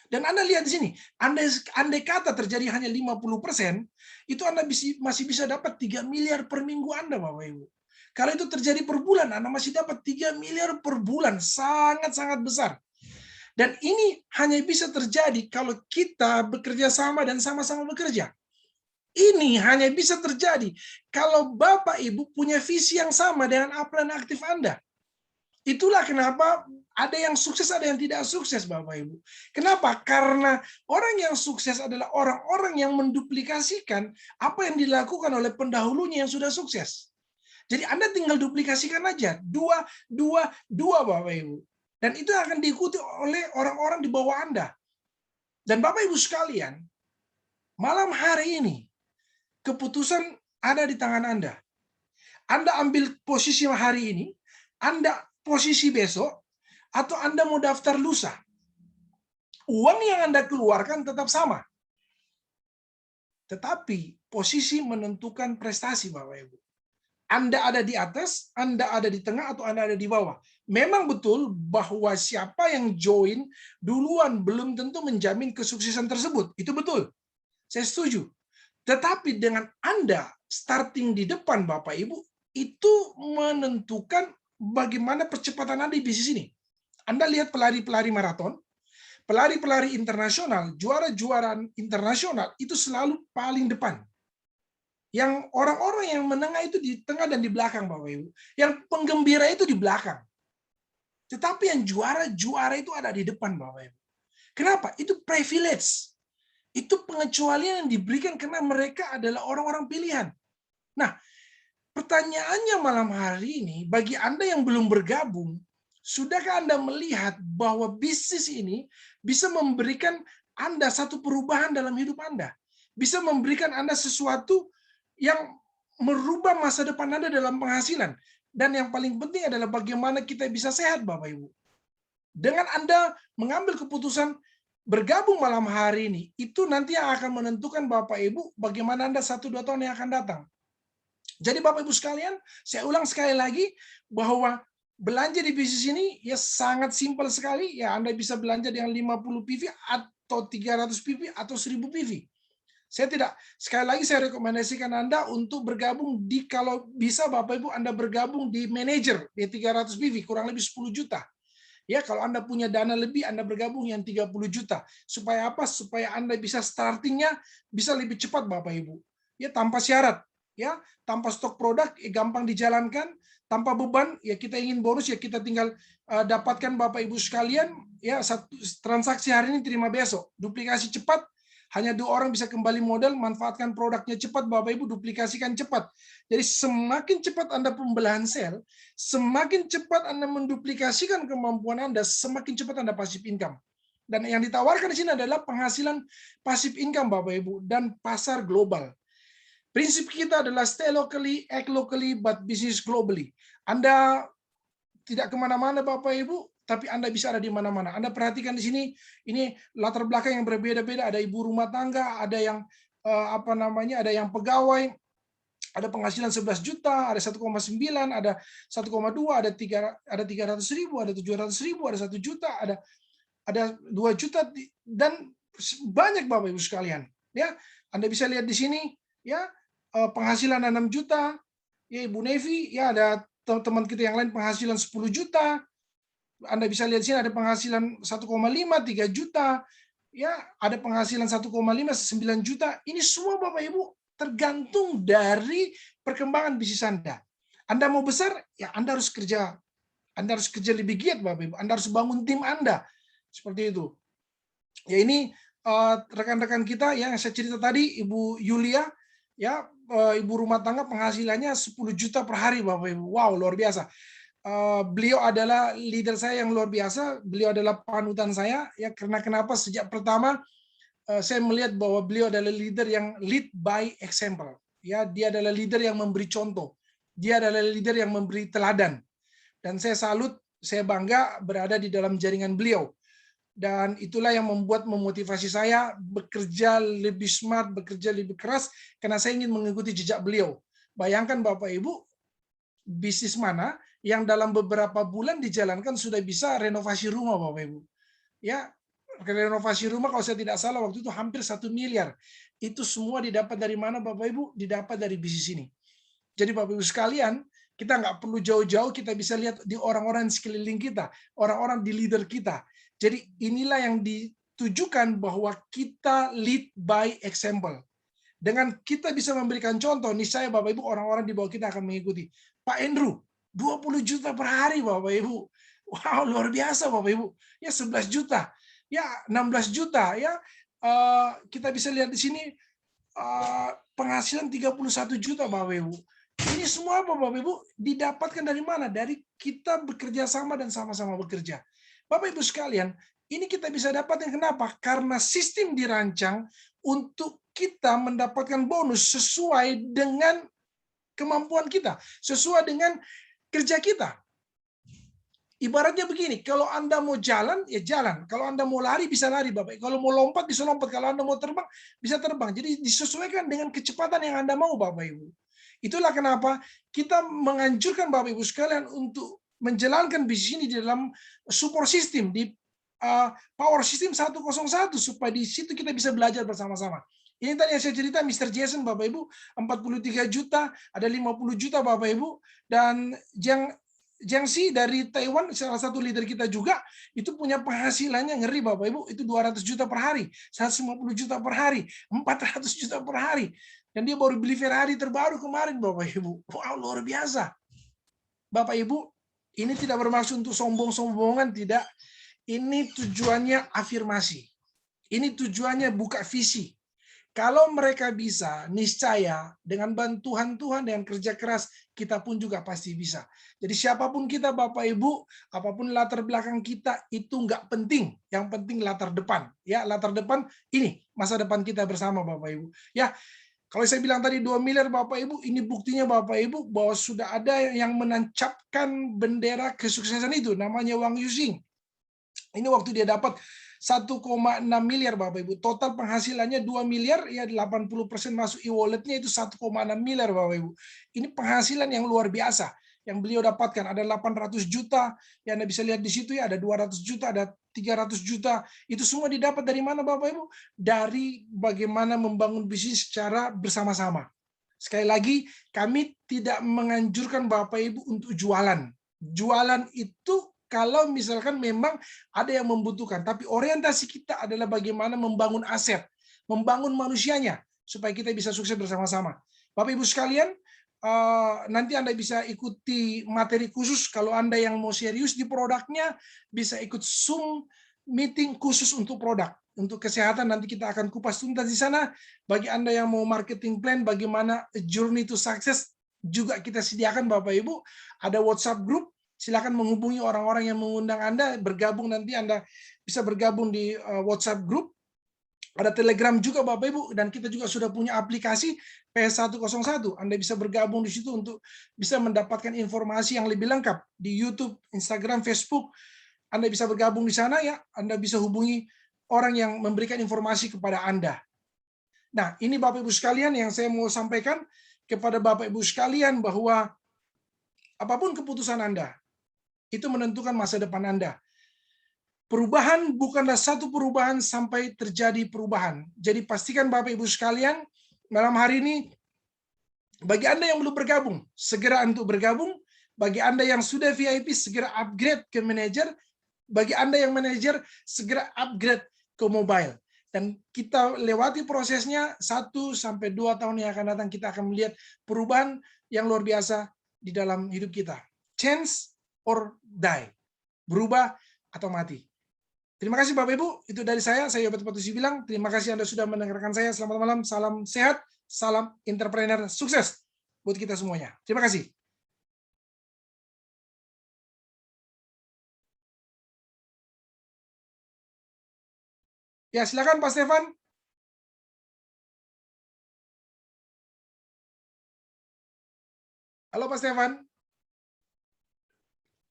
Dan Anda lihat di sini, andai kata terjadi hanya 50%, itu Anda masih bisa dapat 3 miliar per minggu Anda Bapak Ibu. Kalau itu terjadi per bulan, Anda masih dapat 3 miliar per bulan. Sangat-sangat besar. Dan ini hanya bisa terjadi kalau kita bekerja sama dan sama-sama bekerja. Ini hanya bisa terjadi kalau Bapak Ibu punya visi yang sama dengan upline aktif Anda. Itulah kenapa ada yang sukses, ada yang tidak sukses, Bapak Ibu. Kenapa? Karena orang yang sukses adalah orang-orang yang menduplikasikan apa yang dilakukan oleh pendahulunya yang sudah sukses. Jadi Anda tinggal duplikasikan aja, 2, Bapak Ibu. Dan itu akan diikuti oleh orang-orang di bawah Anda. Dan Bapak Ibu sekalian, malam hari ini, keputusan ada di tangan Anda. Anda ambil posisi hari ini, Anda posisi besok, atau Anda mau daftar lusa. Uang yang Anda keluarkan tetap sama. Tetapi posisi menentukan prestasi, Bapak Ibu. Anda ada di atas, Anda ada di tengah, atau Anda ada di bawah. Memang betul bahwa siapa yang join duluan belum tentu menjamin kesuksesan tersebut. Itu betul. Saya setuju. Tetapi dengan Anda starting di depan, Bapak Ibu, itu menentukan bagaimana percepatan Anda di bisnis ini. Anda lihat pelari-pelari maraton, pelari-pelari internasional, juara-juara internasional, itu selalu paling depan. Yang orang-orang yang menengah itu di tengah dan di belakang, Bapak Ibu. Yang penggembira itu di belakang. Tetapi yang juara-juara itu ada di depan, Bapak Ibu. Kenapa? Itu privilege. Itu pengecualian yang diberikan karena mereka adalah orang-orang pilihan. Nah, pertanyaannya malam hari ini, bagi Anda yang belum bergabung, sudahkah Anda melihat bahwa bisnis ini bisa memberikan Anda satu perubahan dalam hidup Anda? Bisa memberikan Anda sesuatu yang merubah masa depan Anda dalam penghasilan. Dan yang paling penting adalah bagaimana kita bisa sehat, Bapak Ibu. Dengan Anda mengambil keputusan bergabung malam hari ini, itu nanti yang akan menentukan Bapak Ibu bagaimana Anda 1-2 tahun yang akan datang. Jadi Bapak Ibu sekalian, saya ulang sekali lagi bahwa belanja di bisnis ini ya sangat simpel sekali. Ya Anda bisa belanja dengan 50 PV atau 300 PV atau 1000 PV. Sekali lagi saya rekomendasikan Anda untuk bergabung kalau bisa Bapak Ibu Anda bergabung di manajer di 300 PV kurang lebih 10 juta. Ya, kalau Anda punya dana lebih Anda bergabung yang 30 juta. Supaya apa? Supaya Anda bisa startingnya bisa lebih cepat Bapak Ibu. Ya, tanpa syarat, ya, tanpa stok produk ya, gampang dijalankan, tanpa beban, ya kita ingin bonus ya kita tinggal dapatkan Bapak Ibu sekalian, ya satu transaksi hari ini terima besok. Duplikasi cepat. Hanya 2 orang bisa kembali modal, manfaatkan produknya cepat, Bapak Ibu, duplikasikan cepat. Jadi semakin cepat Anda pembelahan sel, semakin cepat Anda menduplikasikan kemampuan Anda, semakin cepat Anda passive income. Dan yang ditawarkan di sini adalah penghasilan passive income, Bapak Ibu, dan pasar global. Prinsip kita adalah stay locally, act locally, but business globally. Anda tidak kemana-mana, Bapak Ibu, tapi Anda bisa ada di mana-mana. Anda perhatikan di sini, ini latar belakang yang berbeda-beda. Ada ibu rumah tangga, ada yang ada yang pegawai, ada penghasilan 11 juta, ada 1,9, ada 1,2, ada 300.000, ada 700.000, ada 1 juta, ada 2 juta, dan banyak Bapak Ibu sekalian. Ya, Anda bisa lihat di sini, ya penghasilan 6 juta, ya Ibu Nevi, ya ada teman kita yang lain penghasilan 10 juta. Anda bisa lihat di sini ada penghasilan 1,5, 3 juta, ya ada penghasilan 1,5, 9 juta. Ini semua Bapak Ibu tergantung dari perkembangan bisnis Anda. Anda mau besar, ya Anda harus kerja Anda harus kerja lebih giat, Bapak Ibu. Anda harus bangun tim Anda. Seperti itu. Ya, ini rekan-rekan kita yang saya cerita tadi, Ibu Yulia, ya, ibu rumah tangga penghasilannya 10 juta per hari, Bapak Ibu. Wow, luar biasa. Beliau adalah leader saya yang luar biasa. Beliau adalah panutan saya, ya, karena kenapa? Sejak pertama saya melihat bahwa beliau adalah leader yang lead by example. Ya, dia adalah leader yang memberi contoh. Dia adalah leader yang memberi teladan. Dan saya salut, saya bangga berada di dalam jaringan beliau. Dan itulah yang membuat memotivasi saya bekerja lebih smart, bekerja lebih keras, karena saya ingin mengikuti jejak beliau. Bayangkan Bapak Ibu, bisnis mana yang dalam beberapa bulan dijalankan sudah bisa renovasi rumah, Bapak Ibu. Ya, renovasi rumah kalau saya tidak salah waktu itu hampir 1 miliar. Itu semua didapat dari mana, Bapak Ibu? Didapat dari bisnis ini. Jadi Bapak Ibu sekalian, kita nggak perlu jauh-jauh, kita bisa lihat di orang-orang di sekeliling kita, orang-orang di leader kita. Jadi inilah yang ditujukan bahwa kita lead by example. Dengan kita bisa memberikan contoh, niscaya Bapak Ibu, orang-orang di bawah kita akan mengikuti. Pak Andrew, 20 juta per hari Bapak Ibu. Wow, luar biasa Bapak Ibu. Ya 11 juta, ya 16 juta, ya kita bisa lihat di sini penghasilan 31 juta Bapak Ibu. Ini semua apa Bapak Ibu? Didapatkan dari mana? Dari kita bekerja sama dan sama-sama bekerja. Bapak Ibu sekalian, ini kita bisa dapatkan kenapa? Karena sistem dirancang untuk kita mendapatkan bonus sesuai dengan kemampuan kita, sesuai dengan kerja kita. Ibaratnya begini, kalau Anda mau jalan, ya jalan. Kalau Anda mau lari, bisa lari, Bapak. Kalau mau lompat, bisa lompat. Kalau Anda mau terbang, bisa terbang. Jadi disesuaikan dengan kecepatan yang Anda mau, Bapak Ibu. Itulah kenapa kita menganjurkan Bapak Ibu sekalian untuk menjalankan bisnis ini di dalam support system, di power system 101, supaya di situ kita bisa belajar bersama-sama. Ini tadi yang saya cerita, Mr. Jason, Bapak Ibu, 43 juta, ada 50 juta, Bapak Ibu, dan Jiang Xi dari Taiwan, salah satu leader kita juga, itu punya penghasilannya ngeri, Bapak Ibu, itu 200 juta per hari, 150 juta per hari, 400 juta per hari. Dan dia baru beli Ferrari terbaru kemarin, Bapak Ibu. Wow, luar biasa. Bapak Ibu, ini tidak bermaksud untuk sombong-sombongan, tidak. Ini tujuannya afirmasi. Ini tujuannya buka visi. Kalau mereka bisa, niscaya dengan bantuan Tuhan, dengan kerja keras, kita pun juga pasti bisa. Jadi siapapun kita, Bapak Ibu, apapun latar belakang kita, itu nggak penting. Yang penting latar depan. Ya, latar depan ini masa depan kita bersama, Bapak Ibu. Ya, kalau saya bilang tadi 2 miliar Bapak Ibu, ini buktinya Bapak Ibu bahwa sudah ada yang menancapkan bendera kesuksesan itu, namanya Wang Yuxing. Ini waktu dia dapat 1,6 miliar Bapak Ibu. Total penghasilannya 2 miliar, ya 80% masuk e-walletnya itu 1,6 miliar Bapak Ibu. Ini penghasilan yang luar biasa yang beliau dapatkan. Ada 800 juta, yang Anda bisa lihat di situ ya, ada 200 juta, ada 300 juta. Itu semua didapat dari mana Bapak Ibu? Dari bagaimana membangun bisnis secara bersama-sama. Sekali lagi, kami tidak menganjurkan Bapak Ibu untuk jualan. Jualan itu kalau misalkan memang ada yang membutuhkan, tapi orientasi kita adalah bagaimana membangun aset, membangun manusianya, supaya kita bisa sukses bersama-sama. Bapak Ibu sekalian, nanti Anda bisa ikuti materi khusus, kalau Anda yang mau serius di produknya, bisa ikut Zoom meeting khusus untuk produk. Untuk kesehatan nanti kita akan kupas tuntas di sana. Bagi Anda yang mau marketing plan, bagaimana journey to success, juga kita sediakan Bapak Ibu, ada WhatsApp group. Silakan menghubungi orang-orang yang mengundang Anda, bergabung nanti Anda bisa bergabung di WhatsApp group. Ada Telegram juga Bapak Ibu, dan kita juga sudah punya aplikasi PS101. Anda bisa bergabung di situ untuk bisa mendapatkan informasi yang lebih lengkap di YouTube, Instagram, Facebook. Anda bisa bergabung di sana ya, Anda bisa hubungi orang yang memberikan informasi kepada Anda. Nah, ini Bapak Ibu sekalian yang saya mau sampaikan kepada Bapak Ibu sekalian bahwa apapun keputusan Anda, itu menentukan masa depan Anda. Perubahan bukanlah satu perubahan sampai terjadi perubahan. Jadi pastikan Bapak Ibu sekalian, malam hari ini, bagi Anda yang belum bergabung, segera untuk bergabung. Bagi Anda yang sudah VIP, segera upgrade ke manajer. Bagi Anda yang manajer, segera upgrade ke mobile. Dan kita lewati prosesnya 1-2 tahun yang akan datang, kita akan melihat perubahan yang luar biasa di dalam hidup kita. Change or die. Berubah atau mati. Terima kasih Bapak Ibu, itu dari saya Yobet Patusi bilang, terima kasih Anda sudah mendengarkan saya, selamat malam, salam sehat, salam entrepreneur sukses buat kita semuanya. Terima kasih. Ya, silakan Pak Stefan. Halo Pak Stefan.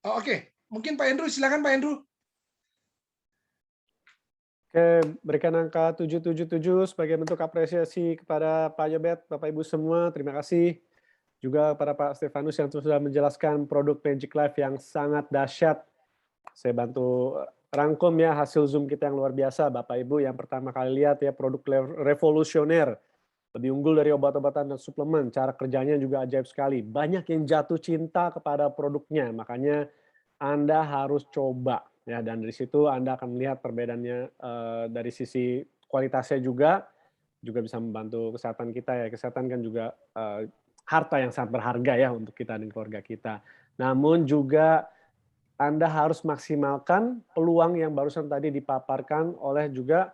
Oh, oke. Mungkin Pak Andrew, silakan Pak Andrew. Oke, berikan angka 777 sebagai bentuk apresiasi kepada Pak Yobet, Bapak Ibu semua. Terima kasih juga kepada Pak Stefanus yang sudah menjelaskan produk Magic Life yang sangat dahsyat. Saya bantu rangkum ya hasil Zoom kita yang luar biasa, Bapak Ibu. Yang pertama kali lihat ya produk revolusioner, lebih unggul dari obat-obatan dan suplemen. Cara kerjanya juga ajaib sekali. Banyak yang jatuh cinta kepada produknya, makanya Anda harus coba. Ya, dan dari situ Anda akan melihat perbedaannya dari sisi kualitasnya juga bisa membantu kesehatan kita ya. Kesehatan kan juga harta yang sangat berharga ya untuk kita dan keluarga kita. Namun juga Anda harus maksimalkan peluang yang barusan tadi dipaparkan oleh juga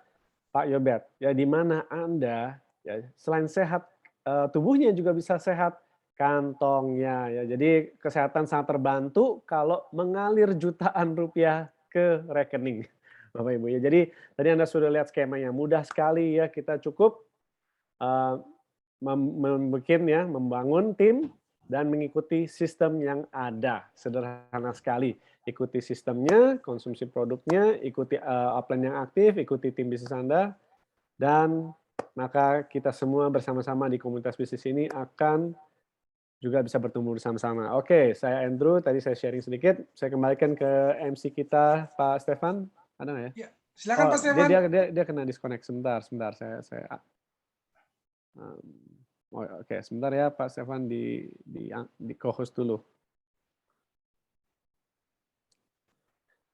Pak Yobet. Ya, di mana Anda ya, selain sehat tubuhnya juga bisa sehat kantongnya ya. Jadi kesehatan sangat terbantu kalau mengalir jutaan rupiah ke rekening Bapak Ibu ya. Jadi tadi Anda sudah lihat skemanya mudah sekali ya, kita cukup membangun tim dan mengikuti sistem yang ada. Sederhana sekali. Ikuti sistemnya, konsumsi produknya, ikuti upline yang aktif, ikuti tim bisnis Anda, dan maka kita semua bersama-sama di komunitas bisnis ini akan juga bisa bertumbuh bersama-sama. Oke, saya Andrew, tadi saya sharing sedikit. Saya kembalikan ke MC kita, Pak Stefan. Ada nggak ya? Ya, silakan Pak Stefan. Dia kena disconnect. Sebentar. Oke, sebentar ya Pak Stefan di co-host dulu.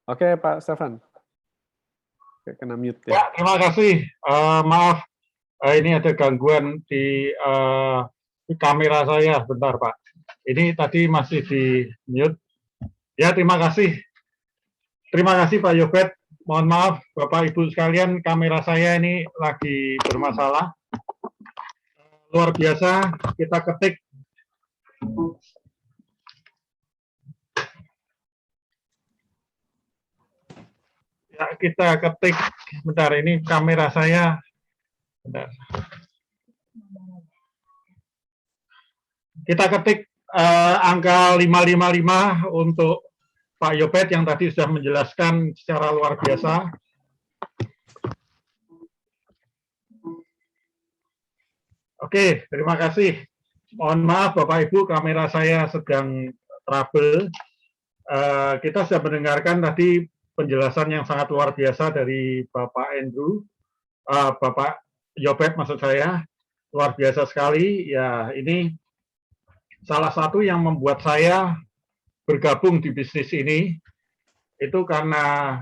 Oke, Pak Stefan. Oke, kena mute ya. Ya, terima kasih. Maaf, ini ada gangguan di kamera saya, bentar Pak. Ini tadi masih di mute. Ya, terima kasih. Terima kasih Pak Yobet. Mohon maaf Bapak Ibu sekalian, kamera saya ini lagi bermasalah. Luar biasa, kita ketik. Ya, kita ketik. Bentar, ini kamera saya. Bentar. Kita ketik angka 555 untuk Pak Yobet yang tadi sudah menjelaskan secara luar biasa. Oke, terima kasih. Mohon maaf Bapak Ibu, kamera saya sedang trouble. Kita sudah mendengarkan tadi penjelasan yang sangat luar biasa dari Bapak Andrew, Bapak Yobet maksud saya, luar biasa sekali. Ya, ini salah satu yang membuat saya bergabung di bisnis ini itu karena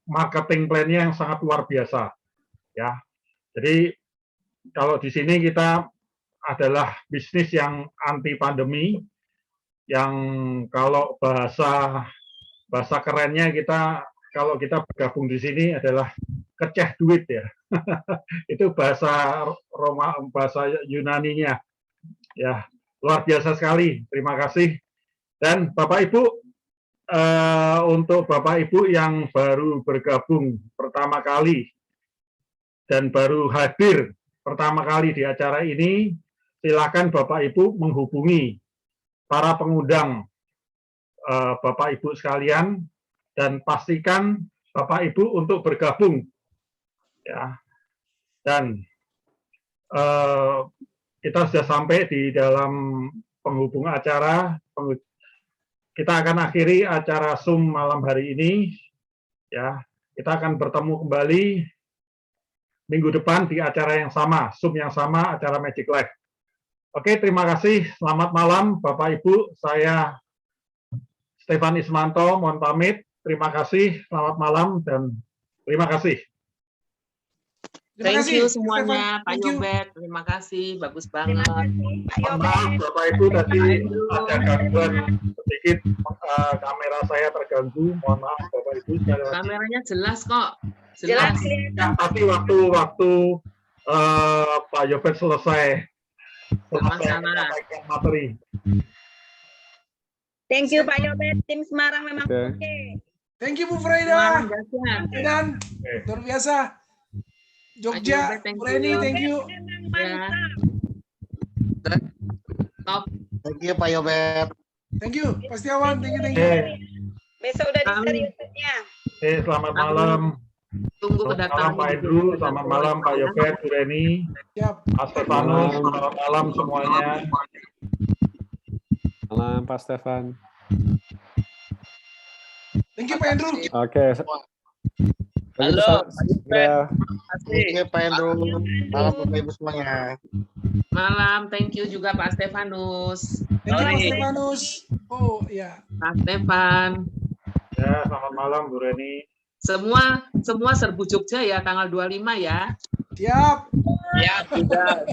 marketing plan-nya yang sangat luar biasa. Ya, jadi kalau di sini kita adalah bisnis yang anti pandemi, yang kalau bahasa kerennya kita kalau kita bergabung di sini adalah keceh duit ya. Itu bahasa Yunaninya. Ya, luar biasa sekali. Terima kasih. Dan Bapak Ibu, untuk Bapak Ibu yang baru bergabung pertama kali dan baru hadir pertama kali di acara ini, silakan Bapak Ibu menghubungi para pengundang Bapak Ibu sekalian dan pastikan Bapak Ibu untuk bergabung. Ya. Dan kita sudah sampai di dalam penghubung acara. Kita akan akhiri acara Zoom malam hari ini. Ya, kita akan bertemu kembali minggu depan di acara yang sama, Zoom yang sama, acara Magic Life. Oke, terima kasih. Selamat malam, Bapak Ibu. Saya Stefan Ismanto, mohon pamit. Terima kasih. Selamat malam dan terima kasih. Thank you semuanya, Pak Yobet. Terima kasih, bagus banget. Maaf, Bapak Ibu tadi ada gangguan sedikit. sedikit kamera saya terganggu. Mohon maaf Bapak Ibu sekali lagi. Kameranya jelas kok. Jelas. Jelas. Ya, tapi waktu Pak Yobet selesai menyampaikan materi. Thank you Pak Yobet, tim Semarang memang Oke. oke. Thank you Bu Semarang Freda. dahsyat. Dan luar biasa. Jogja, Pak Yobet, thank Bu Reni, you. thank you. Memang Ya. mantap. Top. Thank you Pak Yobet. Thank you, Pak Setiawan, thank you. Besok udah Amin. di-share YouTube-nya. Selamat malam. Tunggu Selamat malam kedatangan Pak Indru, selamat malam Pak Yobet, Bu Reni, Siap. Pak Stefanus, selamat malam semuanya. Malam Pak Stefan. Thank you Pak Andrew. Oke. Halo, Segera Thank you Pak Andrew. Malam Bapak Ibu semuanya. Malam, thank you juga Pak Stefanus. Thank you Pak Stefanus. Oh ya. Pak Stefan. Ya, selamat malam Bu Reni. Semua serbu Jogja ya tanggal 25 ya. Siap. Ya, sudah,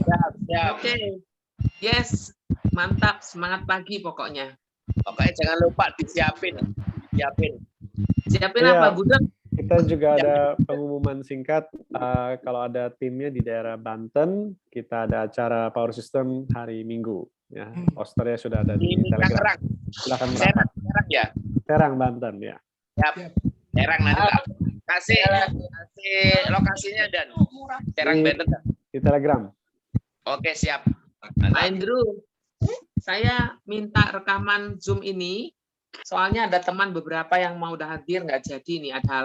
siap. Oke. Yes, mantap, semangat pagi pokoknya. Pokoknya jangan lupa disiapin. Siapin Iya. apa, Budek? kita juga ada pengumuman singkat kalau ada timnya di daerah Banten, kita ada acara Power System hari Minggu. Ya, posternya sudah ada di Telegram. Silakan merapat. Serang ya. Serang Banten ya. Serang nanti tak kasih lokasinya dan Serang Banten. Di Telegram. Oke, siap. Pak Andrew, saya minta rekaman Zoom ini, soalnya ada teman beberapa yang mau udah hadir nggak jadi nih, ada